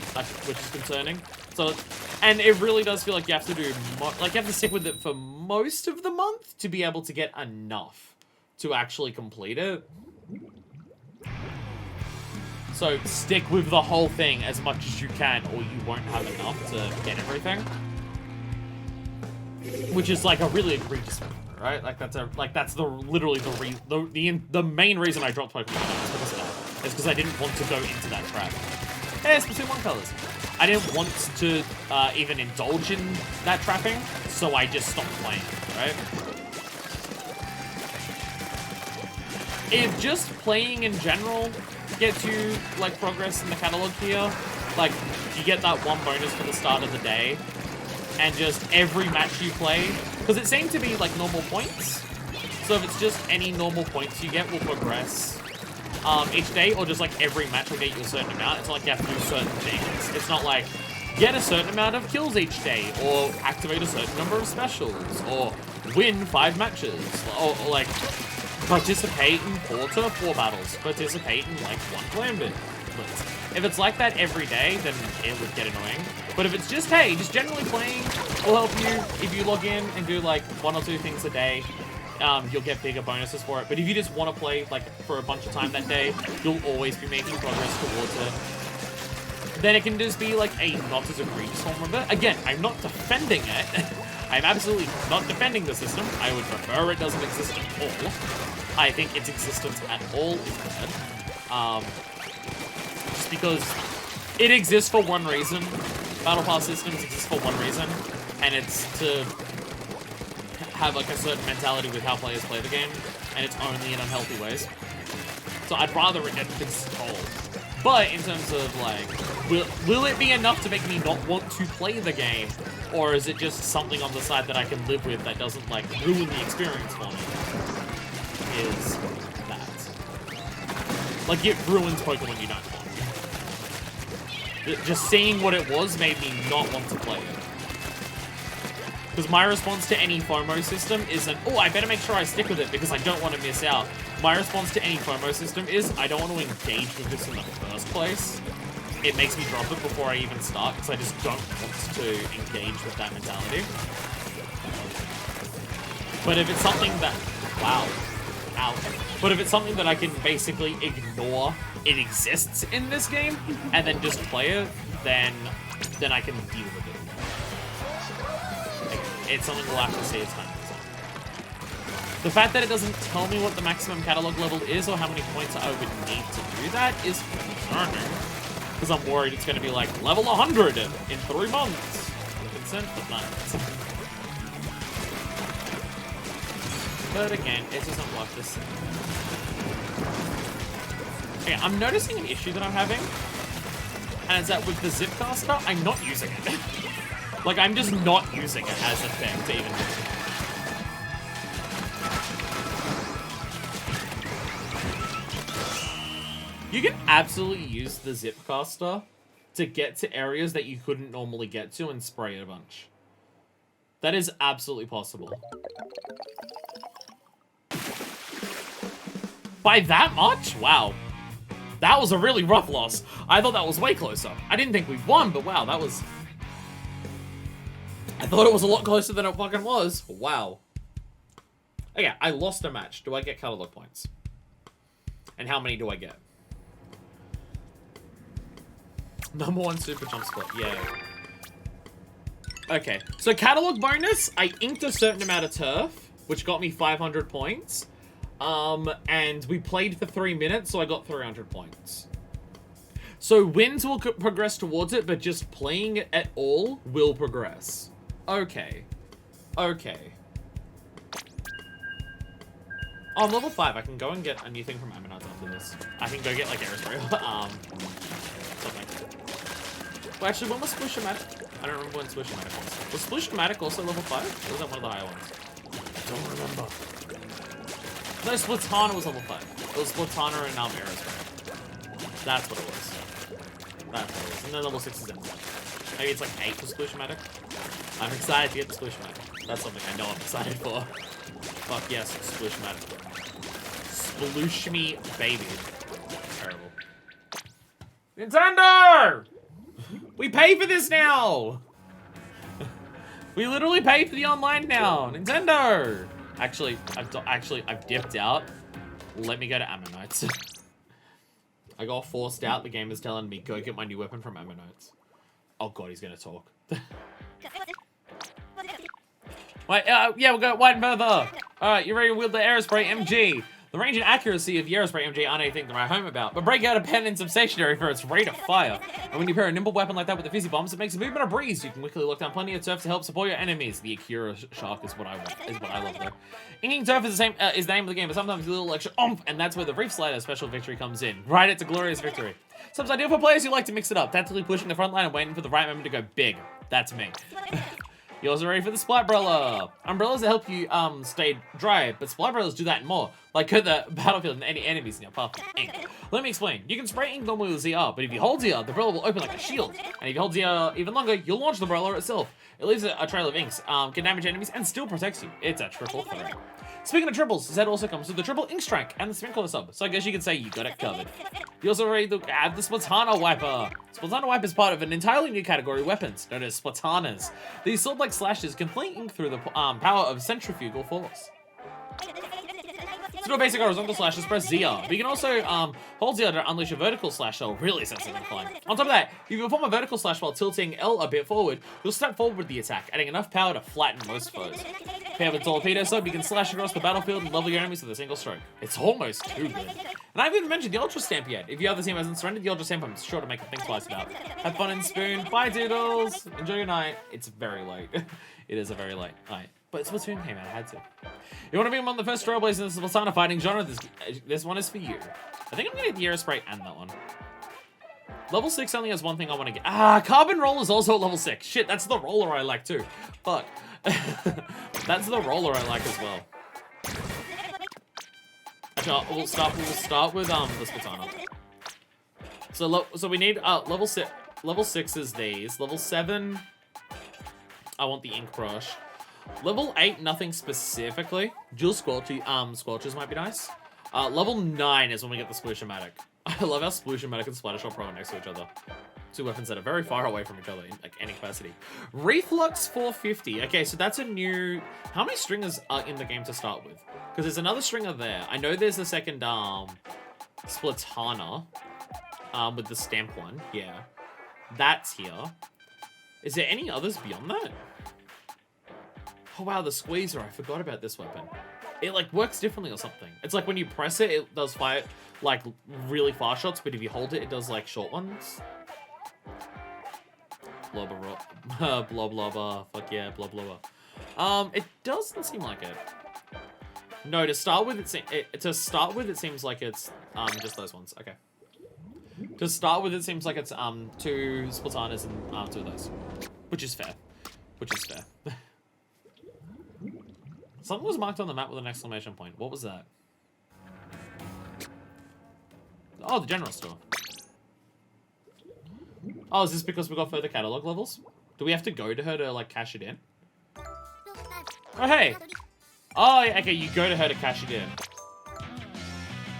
concerning. So, and it really does feel like you have to do like you have to stick with it for most of the month to be able to get enough to actually complete it. So stick with the whole thing as much as you can, or you won't have enough to get everything. Which is like a really egregious thing, right? Like that's literally the main reason I dropped Pokemon is because of that. It's because I didn't want to go into that trap. Hey, Splatoon 1 colors. I didn't want to even indulge in that trapping, so I just stopped playing, right? If just playing in general gets you like progress in the catalog here, like you get that one bonus for the start of the day, and just every match you play, because it seemed to be like normal points, so if it's just any normal points you get will progress each day, or just like every match will get you a certain amount. It's not like you have to do certain things. It's not like get a certain amount of kills each day, or activate a certain number of specials, or win 5 matches, or like participate in 4 turf 4 battles, participate in like 1 clan bit. If it's like that every day, then it would get annoying. But if it's just, hey, just generally playing will help you if you log in and do like 1 or 2 things a day. You'll get bigger bonuses for it. But if you just want to play like for a bunch of time that day, you'll always be making progress towards it. Then it can just be like a not as egregious form of it. Again, I'm not defending it. I'm absolutely not defending the system. I would prefer it doesn't exist at all. I think its existence at all is bad. Just because it exists for one reason. Battle Pass systems exist for one reason, and it's to have like a certain mentality with how players play the game, and it's only in unhealthy ways. So I'd rather it get controlled. But in terms of like, will it be enough to make me not want to play the game, or is it just something on the side that I can live with that doesn't like ruin the experience for me? Is that like it ruins Pokemon Unite for me. Just seeing what it was made me not want to play it. Because my response to any FOMO system isn't, oh, I better make sure I stick with it because I don't want to miss out. My response to any FOMO system is, I don't want to engage with this in the first place. It makes me drop it before I even start because I just don't want to engage with that mentality. But if it's something that, wow, ouch. But if it's something that I can basically ignore it exists in this game and then just play it, then I can deal with it. It's something we'll have to see as time goes on. The fact that it doesn't tell me what the maximum catalog level is or how many points I would need to do that is concerning. Because I'm worried it's going to be like level 100 in 3 months. Consent, but not. But again, it doesn't work the same. Okay, I'm noticing an issue that I'm having. And it's that with the Zipcaster, I'm not using it. Like, I'm just not using it as a thing to even do. You can absolutely use the Zipcaster to get to areas that you couldn't normally get to and spray a bunch. That is absolutely possible. By that much? Wow. That was a really rough loss. I thought that was way closer. I didn't think we won, but wow, that was... I thought it was a lot closer than it fucking was. Wow. Okay, I lost a match. Do I get catalog points? And how many do I get? Number 1 super jump spot. Yeah. Okay, so catalog bonus, I inked a certain amount of turf, which got me 500 points. And we played for 3 minutes, so I got 300 points. So wins will progress towards it, but just playing it at all will progress. Okay. Okay. Oh, I'm level 5. I can go and get a new thing from Ammonite after this. I can go get, like, Aerospray. Something. Well, actually, when was Sploosh-O-Matic? I don't remember when Sploosh-O-Matic was. Was Sploosh-O-Matic also level 5? Or was that one of the higher ones? Don't remember. No, Splatana was level 5. It was Splatana and Aerospray. That's what it was. That's what it was. And then level 6 is Empire. Maybe it's like 8 for Sploosh-O-Matic. I'm excited to get the Sploosh-O-Matic. That's something I know I'm excited for. Fuck yes, Sploosh-O-Matic. Sploosh me, baby. Terrible. Nintendo! We pay for this now! We literally pay for the online now. Nintendo! Actually, I've dipped out. Let me go to Ammo Notes. I got forced out. The game is telling me, go get my new weapon from Ammo Notes. Oh god, he's gonna talk. Wait, yeah, we'll go wide and further. Alright, you ready to wield the Aerospray MG? The range and accuracy of the Aerospray MG aren't anything to write home about, but break out a penance of stationary for its rate of fire. And when you pair a nimble weapon like that with the fizzy bombs, it makes a movement a breeze. You can quickly lock down plenty of turf to help support your enemies. The Akira Shark is what I love though. Inking turf is the name of the game, but sometimes a little extra oomph, and that's where the Reef Slider special victory comes in. Right, it's a glorious victory. Sometimes ideal for players who like to mix it up, tactically pushing the front line and waiting for the right moment to go big. That's me. You also ready for the Splatbrella? Umbrellas that help you stay dry, but Splatbrellas do that and more. Like coat the battlefield and any enemies in your path with ink. Let me explain. You can spray ink normally with ZR, but if you hold ZR, the umbrella will open like a shield. And if you hold ZR even longer, you'll launch the umbrella itself. It leaves a trail of inks, can damage enemies, and still protects you. It's a triple threat. Speaking of triples, Zed also comes with the triple ink strike and the sprinkler sub, so I guess you can say you got it covered. You also ready to add the Splatana Wiper. Splatana Wiper is part of an entirely new category of weapons, known as Splatanas. These sword-like slashes can play ink through the power of centrifugal force. To do a basic horizontal slash, just press ZR. But you can also hold ZR to unleash a vertical slash, so really sensitive incline. On top of that, if you perform a vertical slash while tilting L a bit forward, you'll step forward with the attack, adding enough power to flatten most foes. If you have a torpedo sub, you can slash across the battlefield and level your enemies with a single stroke. It's almost too good. And I haven't even mentioned the Ultra Stamp yet. If your other team hasn't surrendered the Ultra Stamp, I'm sure to make a think twice about. Have fun in Spoon. Bye, Doodles. Enjoy your night. It's very late. It is a very late night. But Splatoon came out, I had to. You want to be among the first trailblazers in the Splatana fighting genre? This one is for you. I think I'm going to get the Aerospray and that one. Level 6 only has one thing I want to get. Carbon Roller is also at level 6. Shit, that's the roller I like too. Fuck. That's the roller I like as well. Actually, we'll start with the Splatana. So we need level 6. Level 6 is these. Level 7, I want the ink brush. Level 8, nothing specifically. Dual Squelches might be nice. Level 9 is when we get the Sploosh-O-Matic. I love how Sploosh-O-Matic and Splattershot Pro are next to each other. Two weapons that are very far away from each other in like any capacity. Reflux 450. Okay, so that's a new... How many stringers are in the game to start with? Because there's another stringer there. I know there's the second Splatana with the stamp one. Yeah. That's here. Is there any others beyond that? Oh wow, the squeezer. I forgot about this weapon. It like works differently or something. It's like when you press it, it does fire like really fast shots, but if you hold it, it does like short ones. Blubber, blubber, fuck yeah, blubber. It doesn't seem like it. No, to start with, it seems like it's just those ones. Okay. To start with, it seems like it's 2 Splatanas and 2 of those, which is fair. Something was marked on the map with an exclamation point. What was that? Oh, the general store. Oh, is this because we got further catalog levels? Do we have to go to her to, like, cash it in? Oh, hey! Oh, yeah, okay, you go to her to cash it in.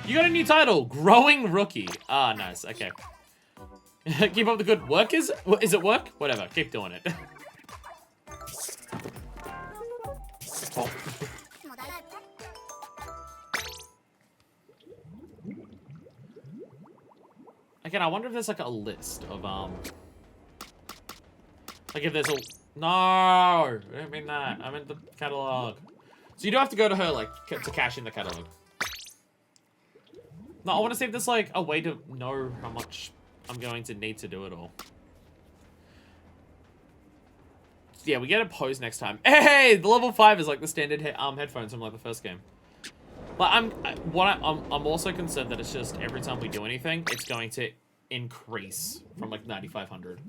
You got a new title, Growing Rookie. Ah, nice, okay. Keep up the good work, is it work? Whatever, keep doing it. Oh. Again, I wonder if there's like a list of like if there's a no, I didn't mean that. I meant the catalog. So you do have to go to her like to cash in the catalog. No, I want to see if there's like a way to know how much I'm going to need to do it all. Yeah, we get a pose next time. Hey, the level 5 is like the standard headphones from like the first game. But I'm also concerned that it's just every time we do anything, it's going to increase from like 9,500.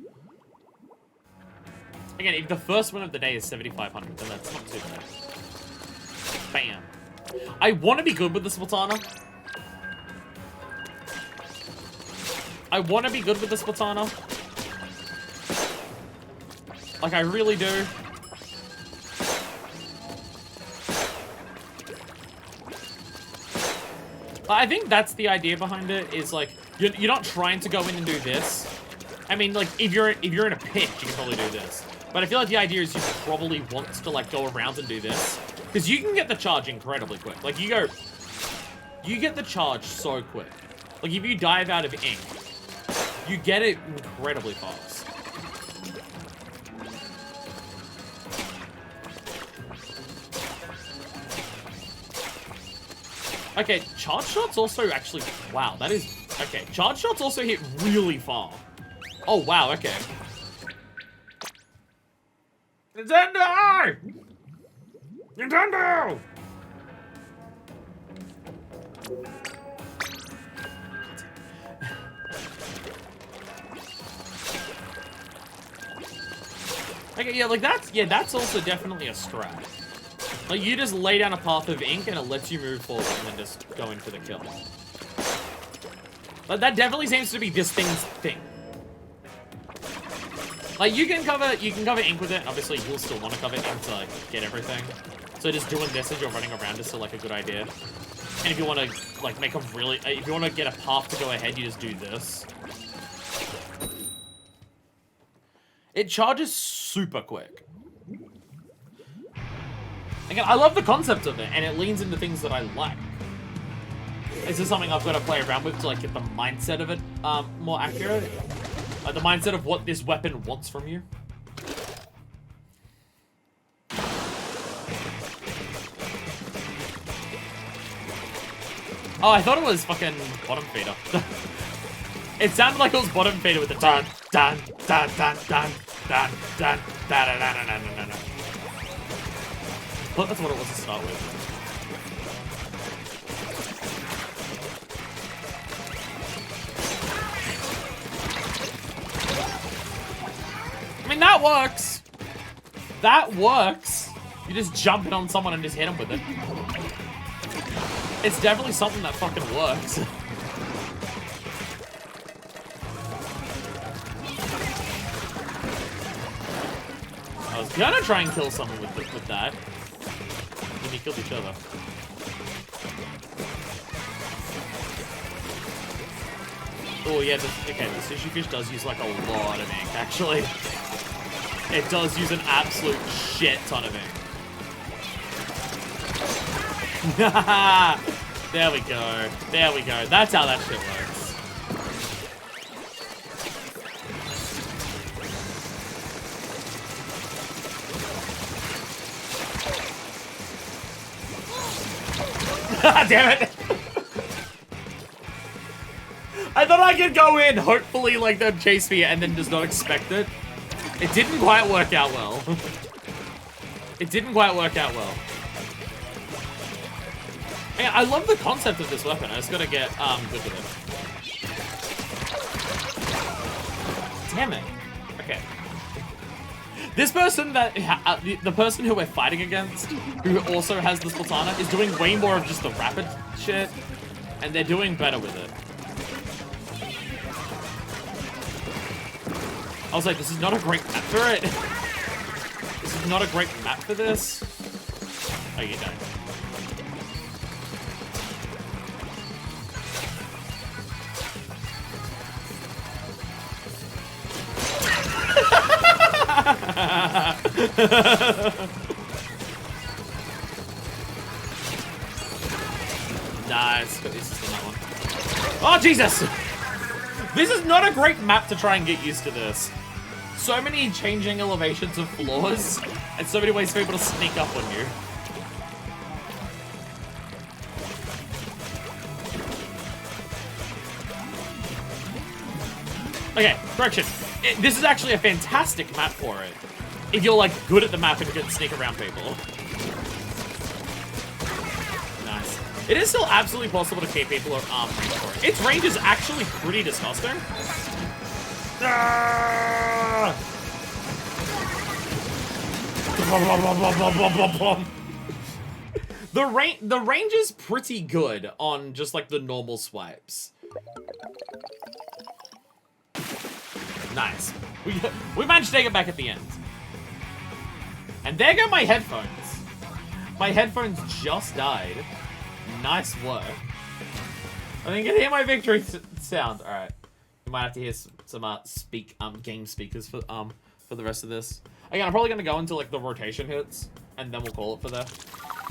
Again, if the first win of the day is 7,500, then that's not too bad. Bam. I want to be good with the Splatana. Like, I really do. I think that's the idea behind it, is like, you're not trying to go in and do this. I mean, like, if you're in a pinch, you can probably do this. But I feel like the idea is you probably want to, like, go around and do this. Because you can get the charge incredibly quick. Like, you get the charge so quick. Like, if you dive out of ink, you get it incredibly fast. Okay, charge shots also actually... Wow, that is... Okay, charge shots also hit really far. Oh, wow, okay. Nintendo! Nintendo! Okay, yeah, like that's also definitely a strat. Like, you just lay down a path of ink and it lets you move forward and then just go in for the kill. But that definitely seems to be this thing's thing. Like, you can cover ink with it, and obviously you'll still want to cover ink to, like, get everything. So just doing this as you're running around is still, like, a good idea. And if you want to, like, make a really... If you want to get a path to go ahead, you just do this. It charges super quick. Again, I love the concept of it, and it leans into things that I like. This is something I've got to play around with to, like, get the mindset of it more accurate. Like, the mindset of what this weapon wants from you. Oh, I thought it was fucking bottom feeder. It sounded like it was bottom feeder with the dun dun dun dun dun dun dun dun dun dun dun dun dun. But that's what it was to start with. I mean, that works. That works. You just jump in on someone and just hit them with it. It's definitely something that fucking works. I was gonna try and kill someone with that. And we killed each other. Oh yeah, okay, the sushi fish does use like a lot of ink, actually. It does use an absolute shit ton of ink. There we go. There we go. That's how that shit works. Damn it! I thought I could go in, hopefully, like, they'd chase me and then just not expect it. It didn't quite work out well. It didn't quite work out well. Man, I love the concept of this weapon. I just gotta get good with it. Damn it. Okay. This person that the person who we're fighting against, who also has the Splatoon, is doing way more of just the rapid shit, and they're doing better with it. I was like, this is not a great map for it. This is not a great map for this. Oh, you don't. Nice. Got this on that one. Oh, Jesus! This is not a great map to try and get used to this. So many changing elevations of floors, and so many ways for people to sneak up on you. Okay, correction. This is actually a fantastic map for it. If you're, like, good at the map and can sneak around people. Nice. It is still absolutely possible to keep people at arm's reach for it. Its range is actually pretty disgusting. The range is pretty good on just, like, the normal swipes. Nice. We managed to take it back at the end. And there go my headphones. My headphones just died. Nice work. I think you can hear my victory sound. All right, you might have to hear some game speakers for the rest of this. Again, I'm probably gonna go until like the rotation hits, and then we'll call it for there.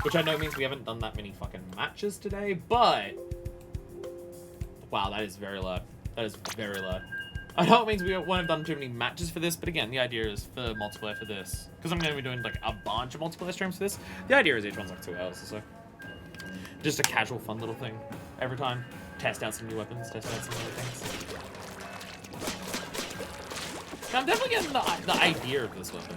Which I know means we haven't done that many fucking matches today, but wow, that is very low. That is very low. I know it means we won't have done too many matches for this, but again, the idea is for multiplayer for this. Because I'm going to be doing like a bunch of multiplayer streams for this. The idea is each one's like 2 hours or so. Just a casual, fun little thing. Every time, test out some new weapons, test out some other things. Now, I'm definitely getting the idea of this weapon.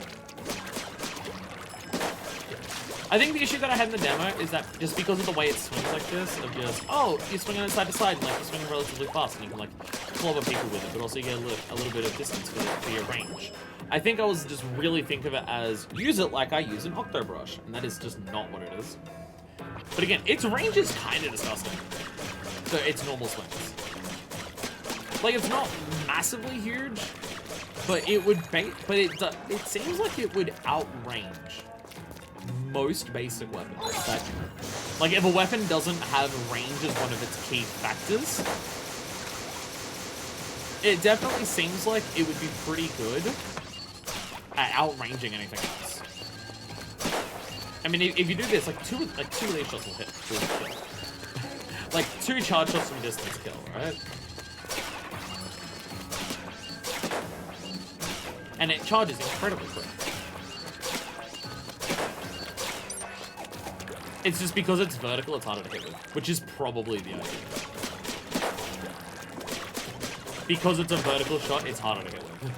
I think the issue that I had in the demo is that just because of the way it swings like this, of just, oh, you're swinging it side to side, and like, you're swinging relatively fast, and you can like clobber people with it, but also you get a little bit of distance for your range. I think I was just really think of it as, use it like I use an Octobrush, and that is just not what it is. But again, its range is kind of disgusting. So it's normal swings. Like, it's not massively huge, but it would, it seems like it would outrange most basic weapons. Like, if a weapon doesn't have range as one of its key factors, it definitely seems like it would be pretty good at outranging anything else. I mean, if you do this, like two of these shots will hit. Like 2 charge shots from distance kill, right? And it charges incredibly quick. It's just because it's vertical, it's harder to hit with, which is probably the idea. Because it's a vertical shot, it's harder to hit with.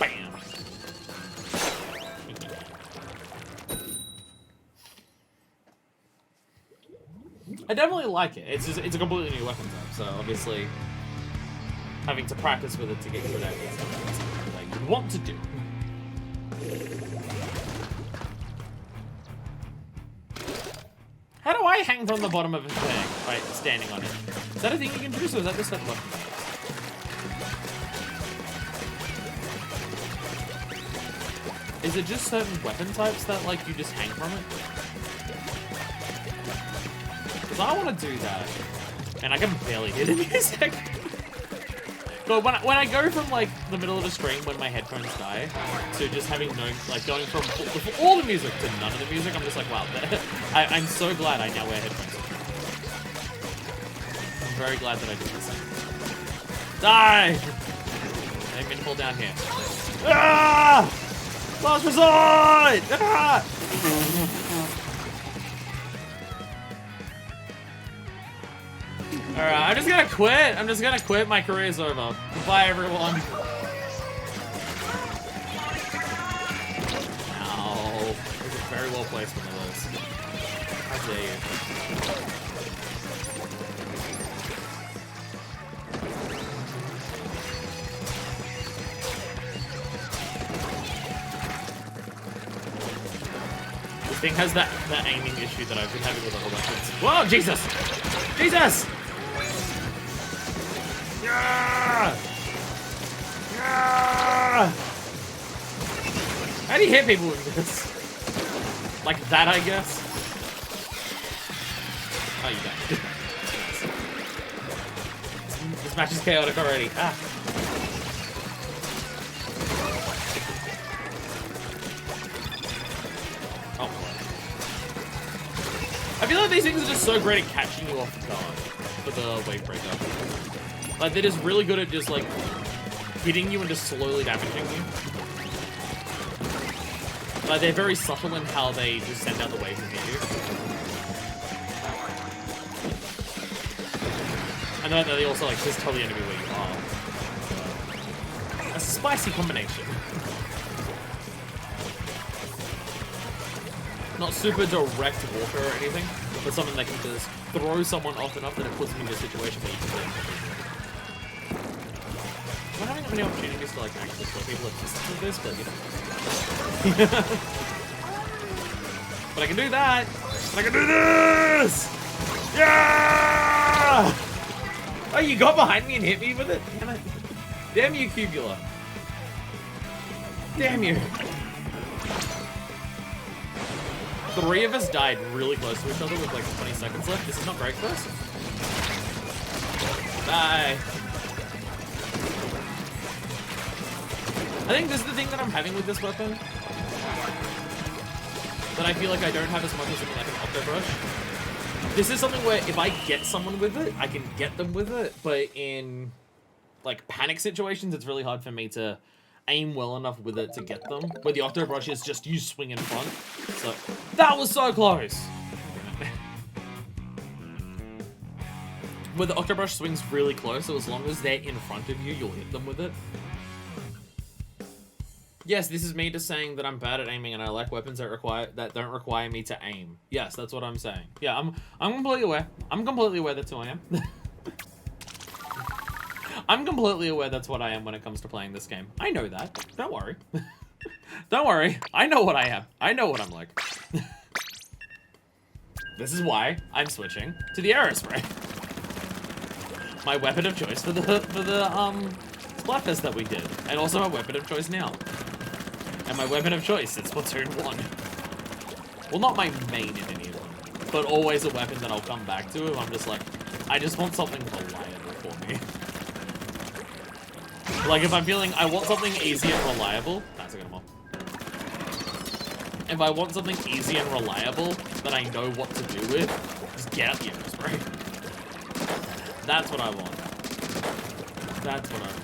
Bam! I definitely like it. It's a completely new weapon type, so obviously having to practice with it to get good at it is something that you want to do. How do I hang from the bottom of a thing by standing on it? Is that a thing you can do, or is that just like weapon types? Is it just certain weapon types that like you just hang from it? I want to do that, and I can barely hear the music. But when I go from like the middle of the stream when my headphones die to just having no, like going from all the music to none of the music, I'm just like, wow. I'm so glad I now wear headphones. I'm very glad that I did this. Die! I didn't mean to fall down here. Ah! Last resort! Ah! Alright, I'm just gonna quit. I'm just gonna quit. My career's over. Goodbye, everyone. Ow. This is very well placed one of those. How dare you. This thing has that aiming issue that I've been having with other weapons. Whoa, Jesus! Jesus! Yeah! Yeah! How do you hit people with this? Like that, I guess? Oh, you died. This match is chaotic already. Ah. Oh. I feel like these things are just so great at catching you off guard for the wave breaker. Like, they're just really good at just, like, hitting you and just slowly damaging you. Like, they're very subtle in how they just send out the wave and hit you. And then they also, like, just tell the enemy where you are. A spicy combination. Not super direct warfare or anything, but something that can just throw someone off enough that it puts them in a situation where you can do it. I'm not having that many opportunities to like actually put people at distance with this, but you know. But I can do that! And I can do this! Yeah! Oh, you got behind me and hit me with it? Damn it. Damn you, Cubular. Damn you. 3 of us died really close to each other with like 20 seconds left. This is not great for us. Bye. I think this is the thing that I'm having with this weapon. That I feel like I don't have as much as something like an Octo Brush. This is something where if I get someone with it, I can get them with it, but in like panic situations, it's really hard for me to aim well enough with it to get them. Where the Octo Brush is just you swing in front. So that was so close. Where the Octo Brush swings really close, so as long as they're in front of you, you'll hit them with it. Yes, this is me just saying that I'm bad at aiming and I like weapons that don't require me to aim. Yes, that's what I'm saying. Yeah, I'm completely aware. I'm completely aware that's who I am. I'm completely aware that's what I am when it comes to playing this game. I know that. Don't worry. Don't worry. I know what I am. I know what I'm like. This is why I'm switching to the Aerospray. My weapon of choice for the Splatfest that we did. And also my weapon of choice now. And my weapon of choice is Splatoon 1. Well, not my main in any of them, but always a weapon that I'll come back to if I'm just like, I just want something reliable for me. Like if I'm feeling, I want something easy and reliable, that's a good one. If I want something easy and reliable that I know what to do with, just get out the Aerospray. That's what I want. That's what I want.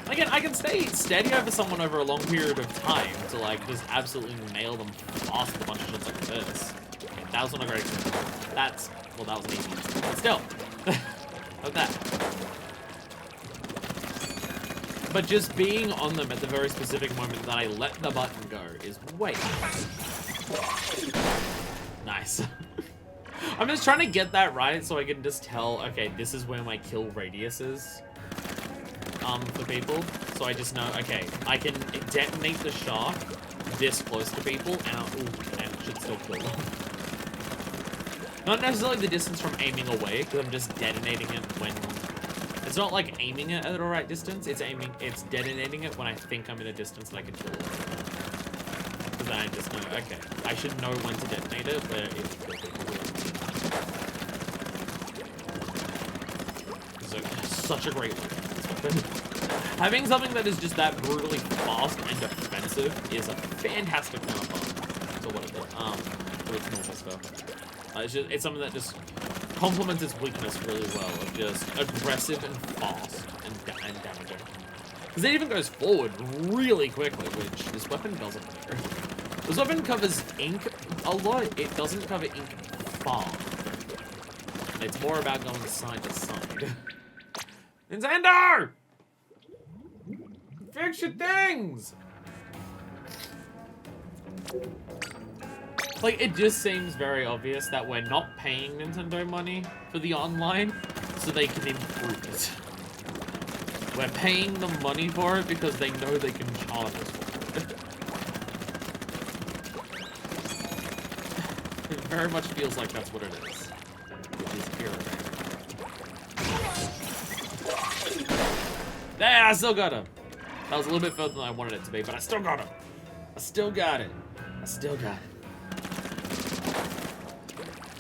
Again, I can stay steady over someone over a long period of time to like just absolutely nail them fast with a bunch of shots like this. Okay, that was not a great example. That's, well, that was an easy example. But still, like that. But just being on them at the very specific moment that I let the button go is way nice. I'm just trying to get that right so I can just tell, okay, this is where my kill radius is. For people, so I just know, okay, I can detonate the shark this close to people, and should still kill them. Not necessarily the distance from aiming away, because I'm just detonating it when... It's not like aiming it at the right distance, it's detonating it when I think I'm in a distance that I can kill it. Because then I just know, okay, I should know when to detonate it, where it will kill people. So, such a great weapon. Having something that is just that brutally fast and defensive is a fantastic counterpart to what it did. To its normal stuff. It's something that just complements its weakness really well of just aggressive and fast and damaging. Because it even goes forward really quickly, which this weapon doesn't do. This weapon covers ink a lot. It doesn't cover ink far. It's more about going side to side. Nintendo! Fix your things! Like, it just seems very obvious that we're not paying Nintendo money for the online so they can improve it. We're paying them money for it because they know they can charge us for it. It very much feels like that's what it is. Which is irritating. There, I still got him. That was a little bit further than I wanted it to be, but I still got him. I still got it. I still got it.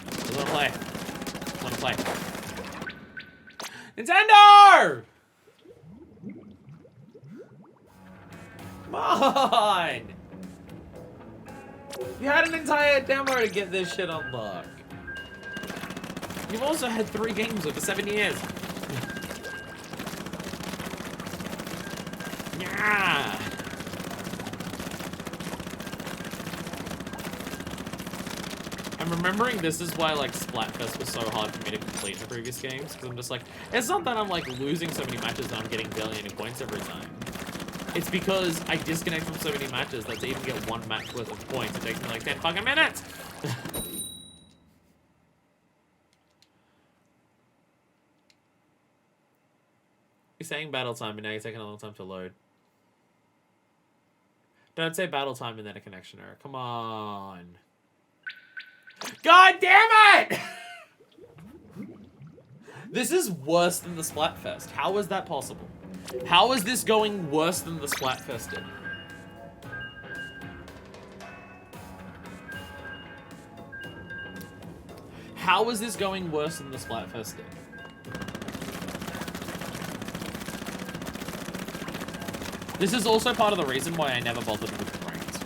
I wanna play. I wanna play. Nintendo! Come on! You had an entire demo to get this shit unlocked. You've also had 3 games over 7 years. Yeah. I'm remembering this is why like Splatfest was so hard for me to complete in the previous games, because I'm just like, it's not that I'm like losing so many matches that I'm getting barely any points every time. It's because I disconnect from so many matches that to even get 1 match worth of points, it takes me like 10 fucking minutes! You're saying battle time and now you're taking a long time to load. Don't say battle time and then a connection error. Come on. God damn it! This is worse than the Splatfest. How is that possible? How is this going worse than the Splatfest did? How is this going worse than the Splatfest did? This is also part of the reason why I never bothered with ranked.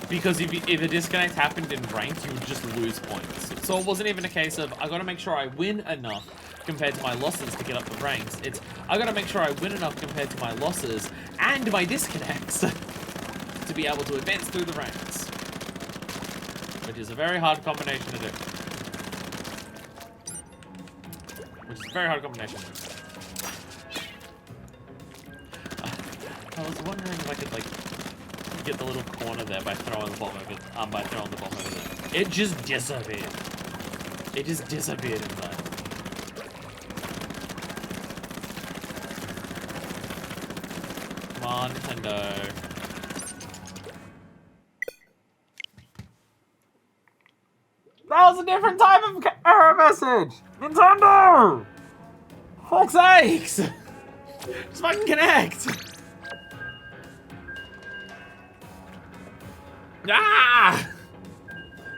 Because if a disconnect happened in ranked, you would just lose points. So it wasn't even a case of, I gotta make sure I win enough compared to my losses to get up the ranks. It's, I gotta make sure I win enough compared to my losses and my disconnects to be able to advance through the ranks. Which is a very hard combination to do. Which is a very hard combination to do. I was wondering if I could, like, get the little corner there by throwing the bomb over it. It just disappeared. It just disappeared inside. Come on, Nintendo. That was a different type of error message! Nintendo! Fuck's sakes! Just fucking connect! Ah!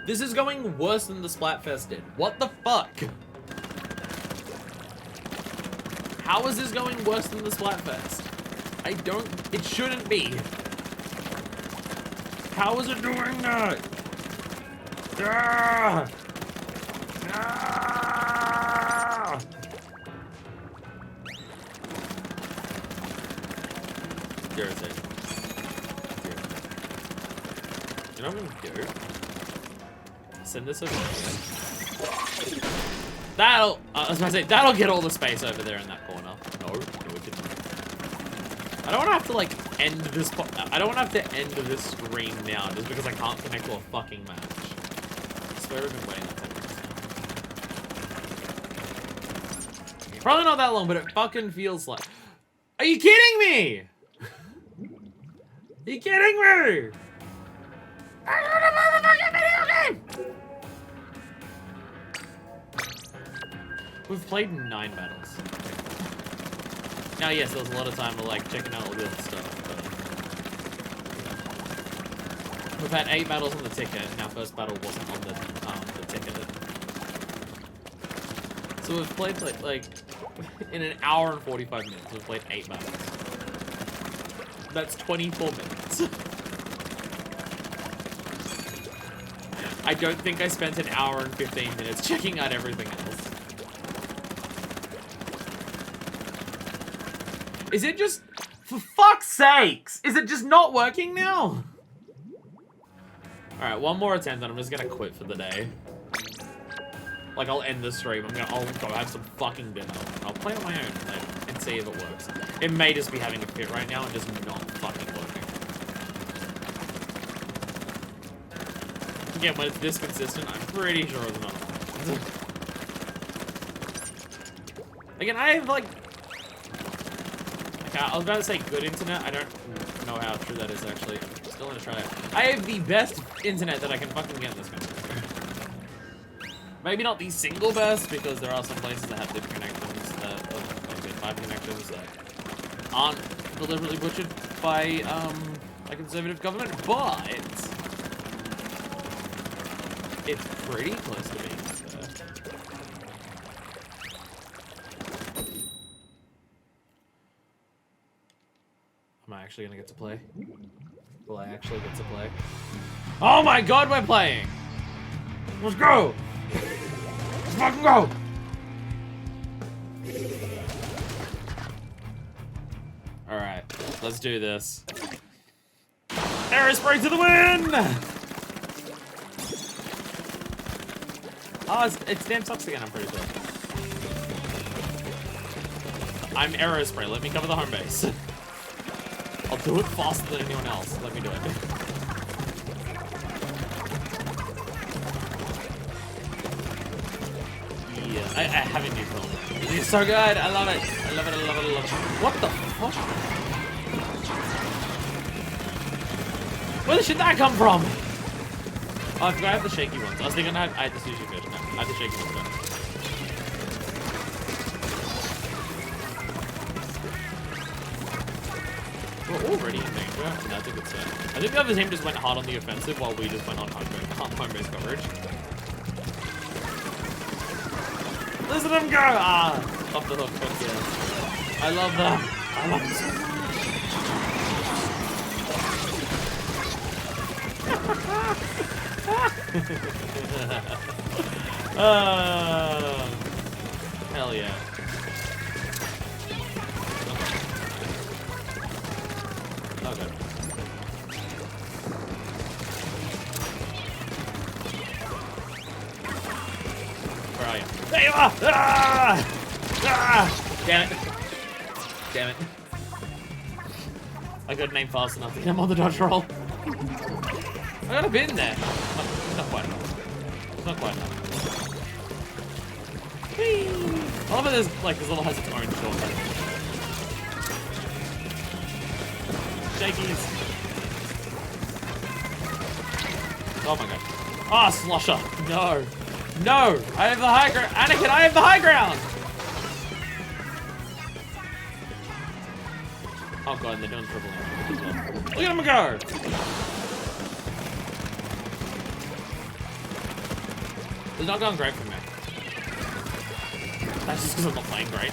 This is going worse than the Splatfest did. What the fuck? How is this going worse than the Splatfest? I don't... It shouldn't be. How is it doing that? Ah! Ah! Irritating. You know what I'm gonna do? Send this over there. That'll, I was about to say, that'll get all the space over there in that corner. No, it didn't. I don't want to have to, like, end this, I don't want to have to end this stream now just because I can't connect to a fucking match. I swear we've been waiting like 10 minutes. Probably not that long, but it fucking feels like... Are you kidding me? Are you kidding me? I want a motherfucking video game! We've played 9 battles. Now, yes, there was a lot of time to, like, checking out all the other stuff, but... We've had 8 battles on the ticket, and our first battle wasn't on the ticket. So we've played, like, in an hour and 45 minutes, we've played 8 battles. That's 24 minutes. I don't think I spent an hour and 15 minutes checking out everything else. Is it just... For fuck's sakes! Is it just not working now? Alright, one more attempt and I'm just gonna quit for the day. Like, I'll end the stream. I'll go have some fucking dinner. I'll play on my own and see if it works. It may just be having a fit right now and just not fucking working. Again, when it's this consistent, I'm pretty sure it's not. Again, I have, like... Okay, I was about to say good internet. I don't know how true that is, actually. I'm still gonna try it. I have the best internet that I can fucking get in this country. Maybe not the single best, because there are some places that have good connections, maybe 5 connections that aren't deliberately butchered by a conservative government, but it's pretty close to being fair. Am I actually gonna get to play? Will I actually get to play? Oh my god, we're playing! Let's go! Let's fucking go! Alright, let's do this. Aerospray to the win! Oh, it's damn sucks again, I'm pretty sure. I'm Aerospray, let me cover the home base. I'll do it faster than anyone else. Let me do it. Yeah, I have a new film. It's so good. I love it. I love it. I love it. I love it. What the fuck? Where the shit did that come from? Oh, I forgot I have the shaky ones. I was thinking I had the sushi fish. No, I have the shaky ones. We're already in danger, and that's a good sign. I think the other team just went hard on the offensive while we just went on home-based coverage. Listen to them go! Ah! Off the hook, fuck yeah. I love them. I love them so much. Hell yeah. Oh, good. Where are you? There you are! Ah! Ah! Damn it. Damn it. I got name fast enough to get him on the dodge roll. I got a bit in there. Not quite enough. It's not quite enough. Whee! I love it, there's like this little has its own shortcut. Shakies. Oh my god. Ah, slosher. No. No! I have the high ground! Anakin, I have the high ground! Oh god, and they're doing triple damage as well. Look at him go! It's not going great for me. That's just because I'm not playing great.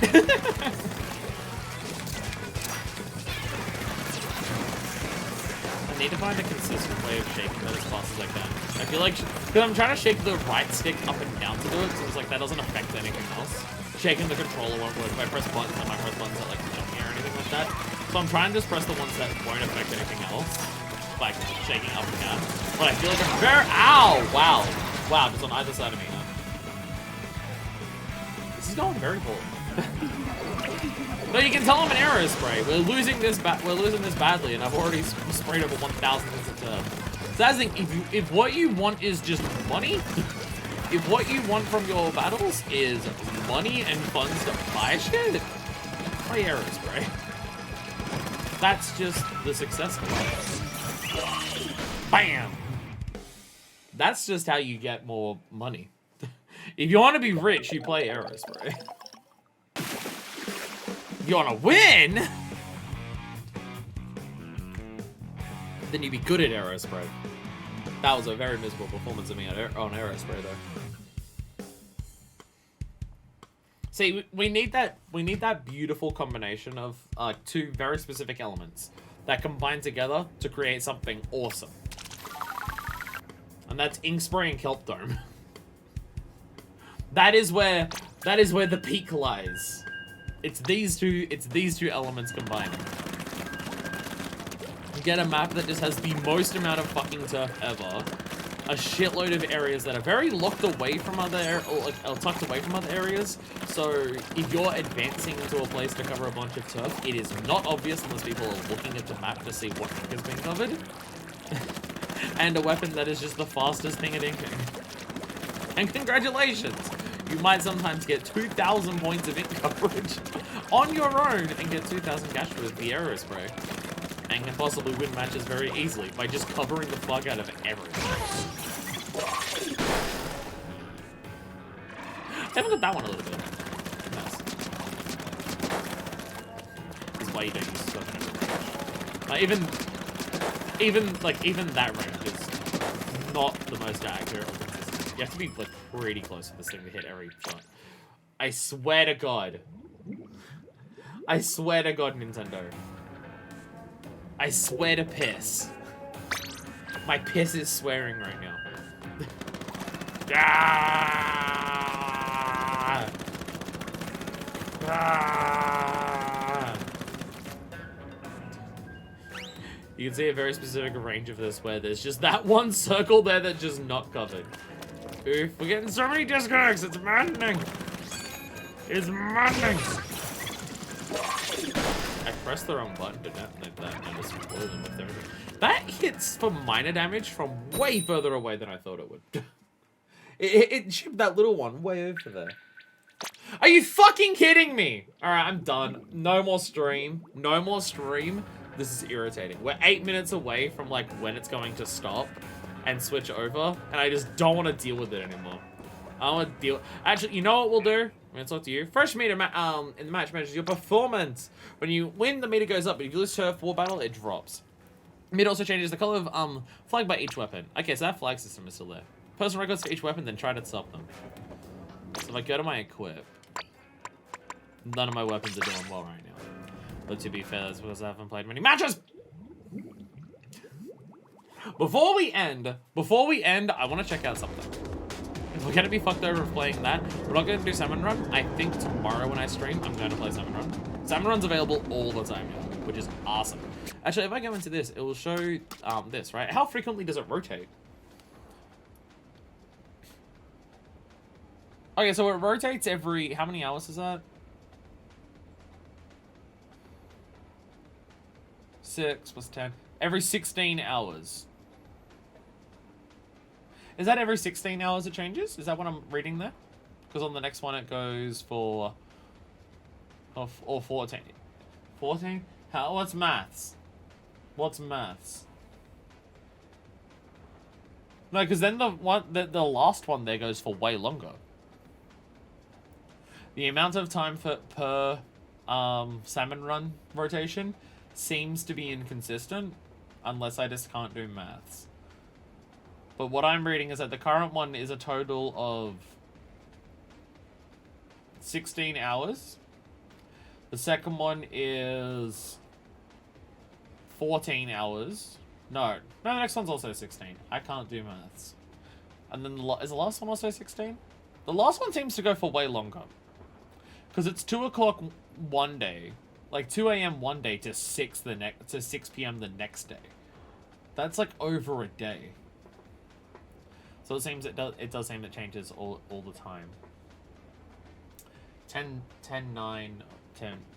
I need to find a consistent way of shaking that as fast as I can. I feel like, because I'm trying to shake the right stick up and down to do it, so it's like that doesn't affect anything else. Shaking the controller won't work if I press buttons and I press buttons that like jump me or anything like that. So I'm trying to just press the ones that won't affect anything else, like shaking up and down. But I feel like I'm very, ow, wow. Wow, just on either side of me now. This is going very poorly. No, you can tell I'm an arrow spray. We're losing this badly, and I've already sprayed over 1,000 as a turn. So that's the thing, if what you want is just money, if what you want from your battles is money and funds to buy shit, play arrow spray. That's just the success rate. Bam! That's just how you get more money. If you want to be rich, you play arrow spray. If you want to win, then you'd be good at arrow spray. That was a very miserable performance of me on arrow spray, though. See, we need that beautiful combination of two very specific elements that combine together to create something awesome. And that's ink spray and kelp dome. That is where the peak lies. It's these two elements combining. You get a map that just has the most amount of fucking turf ever. A shitload of areas that are very locked away from other tucked away from other areas. So if you're advancing into a place to cover a bunch of turf, it is not obvious unless people are looking at the map to see what ink is being covered. And a weapon that is just the fastest thing at inking. And congratulations! You might sometimes get 2,000 points of ink coverage on your own and get 2,000 cash with the arrow spray. And can possibly win matches very easily by just covering the fuck out of everything. I haven't got that one a little bit. Nice. This is why you don't use stuff in even that range is not the most accurate or consistent. You have to be like pretty close to this thing to hit every shot. I swear to God. I swear to God, Nintendo. I swear to piss. My piss is swearing right now. Ah! Ah! You can see a very specific range of this where there's just that one circle there that's just not covered. Oof, we're getting so many disconnects, it's maddening. It's maddening. I pressed the wrong button to detonate that and I just blew them with everything. That hits for minor damage from way further away than I thought it would. It chipped that little one way over there. Are you fucking kidding me? Alright, I'm done. No more stream. No more stream. This is irritating. We're 8 minutes away from like when it's going to stop and switch over, and I just don't want to deal with it anymore. I want to deal. Actually, you know what we'll do? I'm gonna talk to you. First meter in the match measures your performance. When you win, the meter goes up, but if you lose turf war battle, it drops. Meter also changes the color of flag by each weapon. Okay, so that flag system is still there. Personal records for each weapon, then try to stop them. So if I go to my equip, none of my weapons are doing well right now. But to be fair, that's because I haven't played many matches. Before we end, I want to check out something. If we're gonna be fucked over playing that, we're not gonna do Salmon Run. I think tomorrow when I stream, I'm going to play Salmon Run. Salmon Run's available all the time now, which is awesome. Actually, if I go into this, it will show this, right? How frequently does it rotate? Okay, so it rotates every, how many hours is that? 6 plus 10. Every 16 hours. Is that every 16 hours it changes? Is that what I'm reading there? Because on the next one it goes for... or 14. 14? How? What's maths? What's maths? No, because then the last one there goes for way longer. The amount of time per Salmon Run rotation seems to be inconsistent, unless I just can't do maths. But what I'm reading is that the current one is a total of 16 hours. The second one is 14 hours. No, the next one's also 16. I can't do maths. And then is the last one also 16? The last one seems to go for way longer. Because it's 2 o'clock one day, like 2 a.m. one day to 6 p.m. the next day. That's like over a day. So it seems it does seem it changes all the time. 10, 9,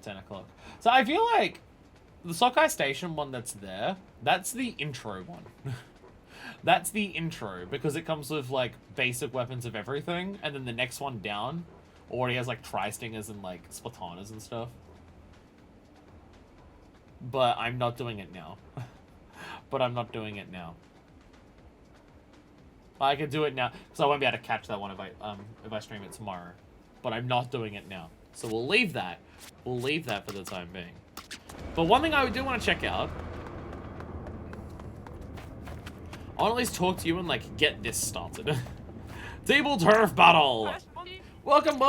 10 o'clock. So I feel like the Sokai Station one that's there, that's the intro one. That's the intro, because it comes with like basic weapons of everything, and then the next one down already has like tri-stingers and like splatanas and stuff. But I'm not doing it now. I could do it now, because I won't be able to catch that one if I stream it tomorrow. But I'm not doing it now. So we'll leave that. We'll leave that for the time being. But one thing I do want to check out, I want to at least talk to you and like get this started. Table turf battle. Welcome.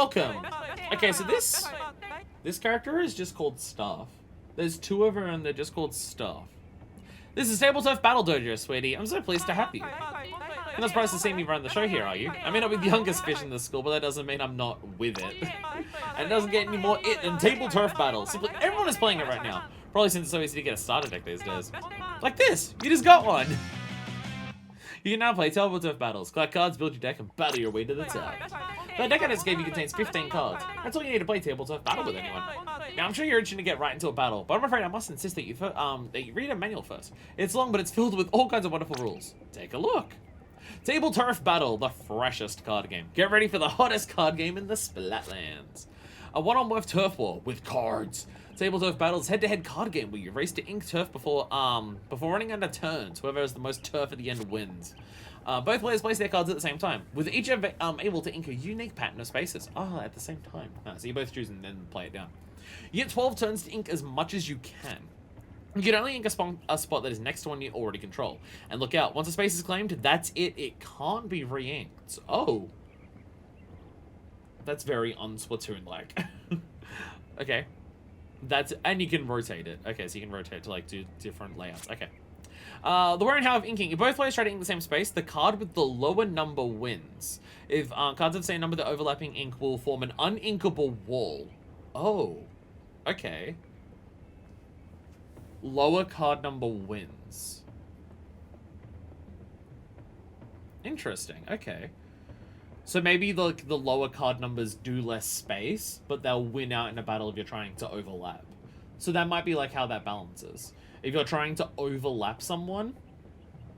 Okay, so this character is just called Staff. There's 2 of her and they're just called Staff. This is Table Turf Battle Dojo, sweetie. I'm so pleased to have you. You're not surprised to see me run the show here, are you? I may not be the youngest fish in the school, but that doesn't mean I'm not with it. And it doesn't get any more it than Table Turf Battle. Simply, everyone is playing it right now. Probably since it's so easy to get a starter deck these days. Like this! You just got one! You can now play Table Turf Battles. Collect cards, build your deck, and battle your way to the top. The deck I just gave you contains 15 cards. That's all you need to play Table Turf Battle with anyone. Now, I'm sure you're itching to get right into a battle, but I'm afraid I must insist that you read a manual first. It's long, but it's filled with all kinds of wonderful rules. Take a look. Table Turf Battle, the freshest card game. Get ready for the hottest card game in the Splatlands. A one-on-one turf war with cards. Table Turf Battle's head-to-head card game where you race to ink turf before running out of turns. Whoever has the most turf at the end wins. Both players place their cards at the same time, with each able to ink a unique pattern of spaces. At the same time. So you both choose and then play it down. You get 12 turns to ink as much as you can. You can only ink a spot that is next to one you already control. And look out, once a space is claimed, that's it. It can't be re-inked. Oh. That's very un-Splatoon-like. Okay. And you can rotate it. Okay, so you can rotate to, like, do different layouts. Okay. The where and how of inking. If both players try to ink the same space, the card with the lower number wins. If cards of the same number, the overlapping ink will form an uninkable wall. Oh. Okay. Lower card number wins. Interesting. Okay. So maybe the lower card numbers do less space, but they'll win out in a battle if you're trying to overlap. So that might be like how that balances. If you're trying to overlap someone,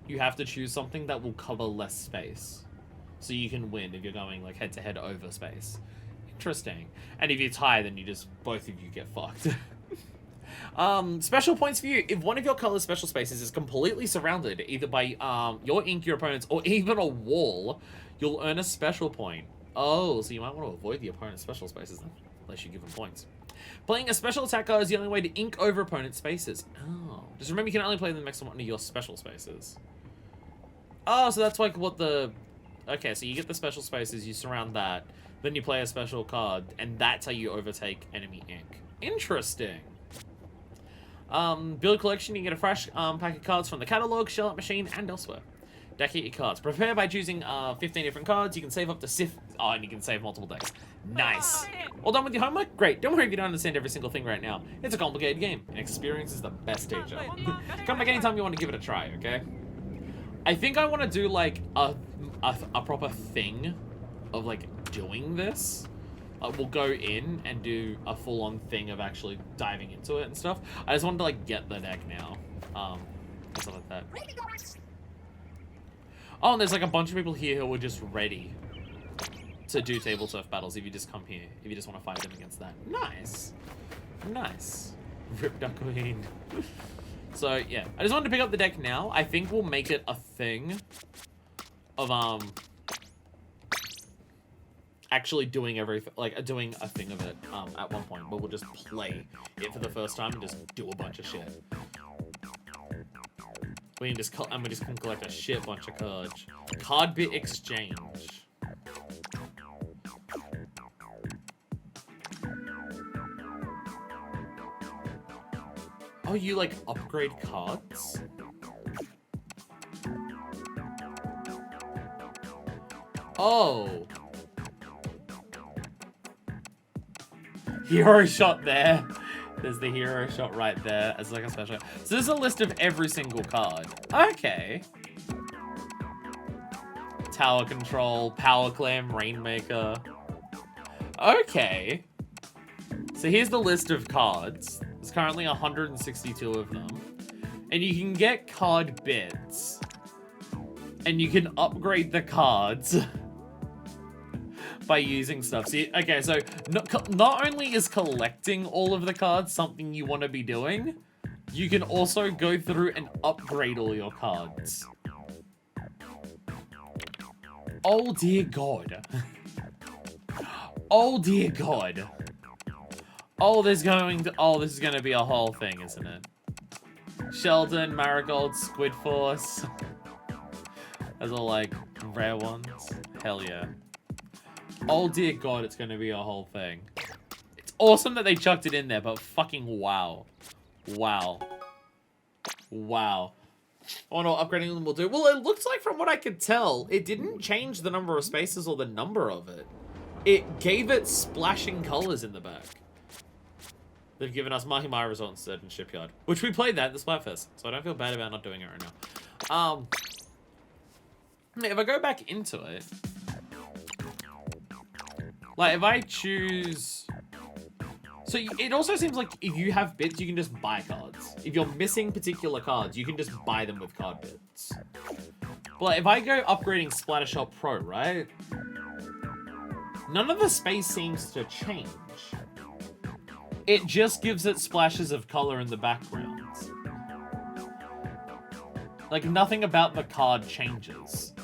you have to choose something that will cover less space. So you can win if you're going like head-to-head over space. Interesting. And if you tie, then both of you get fucked. Special points for you. If one of your color special spaces is completely surrounded, either by your ink, your opponents, or even a wall, you'll earn a special point. Oh, so you might want to avoid the opponent's special spaces then, unless you give them points. Playing a special attack card is the only way to ink over opponent's spaces. Oh. Just remember you can only play them next to one of your special spaces. Oh, so that's like what the... Okay, so you get the special spaces, you surround that, then you play a special card, and that's how you overtake enemy ink. Interesting. Build collection, you get a fresh pack of cards from the catalog, shell out machine, and elsewhere. Deck out your cards. Prepare by choosing 15 different cards. You can save up to Oh, and you can save multiple decks. Nice. All done with your homework? Great. Don't worry if you don't understand every single thing right now. It's a complicated game, and experience is the best teacher. Come back anytime you want to give it a try, okay? I think I want to do, like, a proper thing of, like, doing this. We'll go in and do a full-on thing of actually diving into it and stuff. I just wanted to, like, get the deck now. Stuff like that. Oh, and there's, like, a bunch of people here who are just ready to do table turf battles if you just come here. If you just want to fight them against that. Nice. Nice. Rip Duck Queen. So, yeah. I just wanted to pick up the deck now. I think we'll make it a thing of, actually doing everything, like, doing a thing of it, at one point. But we'll just play it for the first time and just do a bunch of shit. We can just, and we just can collect a shit bunch of cards. Card bit exchange. Oh, you, like, upgrade cards? Oh. Hero shot there. There's the hero shot right there as, like, a special. So there's a list of every single card. Okay. Tower Control, Power Clam, Rainmaker. Okay. So here's the list of cards. There's currently 162 of them. And you can get card bits. And you can upgrade the cards by using stuff. See, okay, so not only is collecting all of the cards something you want to be doing, you can also go through and upgrade all your cards. Oh dear God. Oh dear God. Oh, this is going to be a whole thing, isn't it? Sheldon, Marigold, Squid Force. Those are like rare ones. Hell yeah. Oh dear God, it's going to be a whole thing. It's awesome that they chucked it in there, but fucking wow. Wow. Wow. I wonder what upgrading them will do. Well, it looks like from what I could tell, it didn't change the number of spaces or the number of it. It gave it splashing colors in the back. They've given us Mahi Mai Resort instead in Shipyard, which we played that at the Splatfest, so I don't feel bad about not doing it right now. If I go back into it, like if I choose, so it also seems like if you have bits, you can just buy cards. If you're missing particular cards, you can just buy them with card bits. But like, if I go upgrading Splattershot Pro, right? None of the space seems to change. It just gives it splashes of color in the background. Like, nothing about the card changes.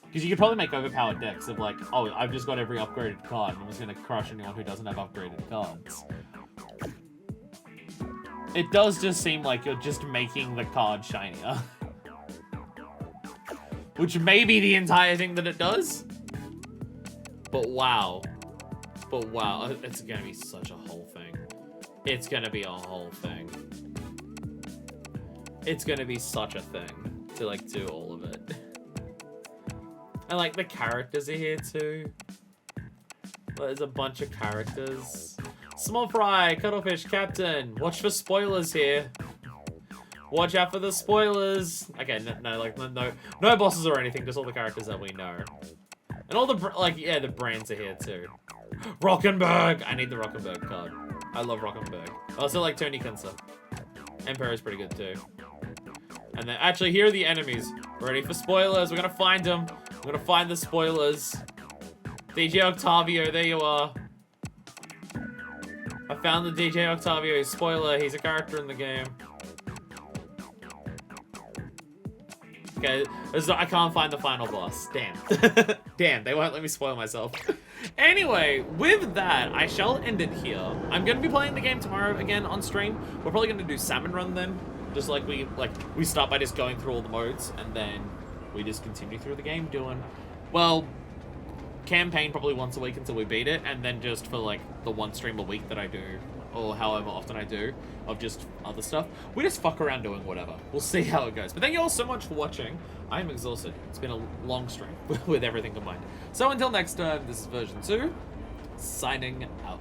Because you could probably make overpowered decks of like, oh, I've just got every upgraded card, and I'm just going to crush anyone who doesn't have upgraded cards. It does just seem like you're just making the card shinier. Which may be the entire thing that it does. But wow. But wow, it's gonna be such a whole thing. It's gonna be a whole thing. It's gonna be such a thing to like do all of it. And like the characters are here too. There's a bunch of characters. Small fry, cuttlefish, captain. Watch for spoilers here. Watch out for the spoilers. Okay, no bosses or anything, just all the characters that we know. And all the, the brands are here too. Rockenberg! I need the Rockenberg card. I love Rockenberg. I also like Tony Kunsa. Emperor's pretty good too. And then, actually, here are the enemies. Ready for spoilers. We're gonna find them. We're gonna find the spoilers. DJ Octavio, there you are. I found the DJ Octavio spoiler. He's a character in the game. Okay, I can't find the final boss. Damn. Damn, they won't let me spoil myself. Anyway, with that, I shall end it here. I'm going to be playing the game tomorrow again on stream. We're probably going to do Salmon Run then. Just like we start by just going through all the modes, and then we just continue through the game doing, well, campaign probably once a week until we beat it, and then just for like the one stream a week that I do, or however often I do, of just other stuff, we just fuck around doing whatever. We'll see how it goes. But thank you all so much for watching. I am exhausted. It's been a long stream with everything combined. So until next time, this is version 2, signing out.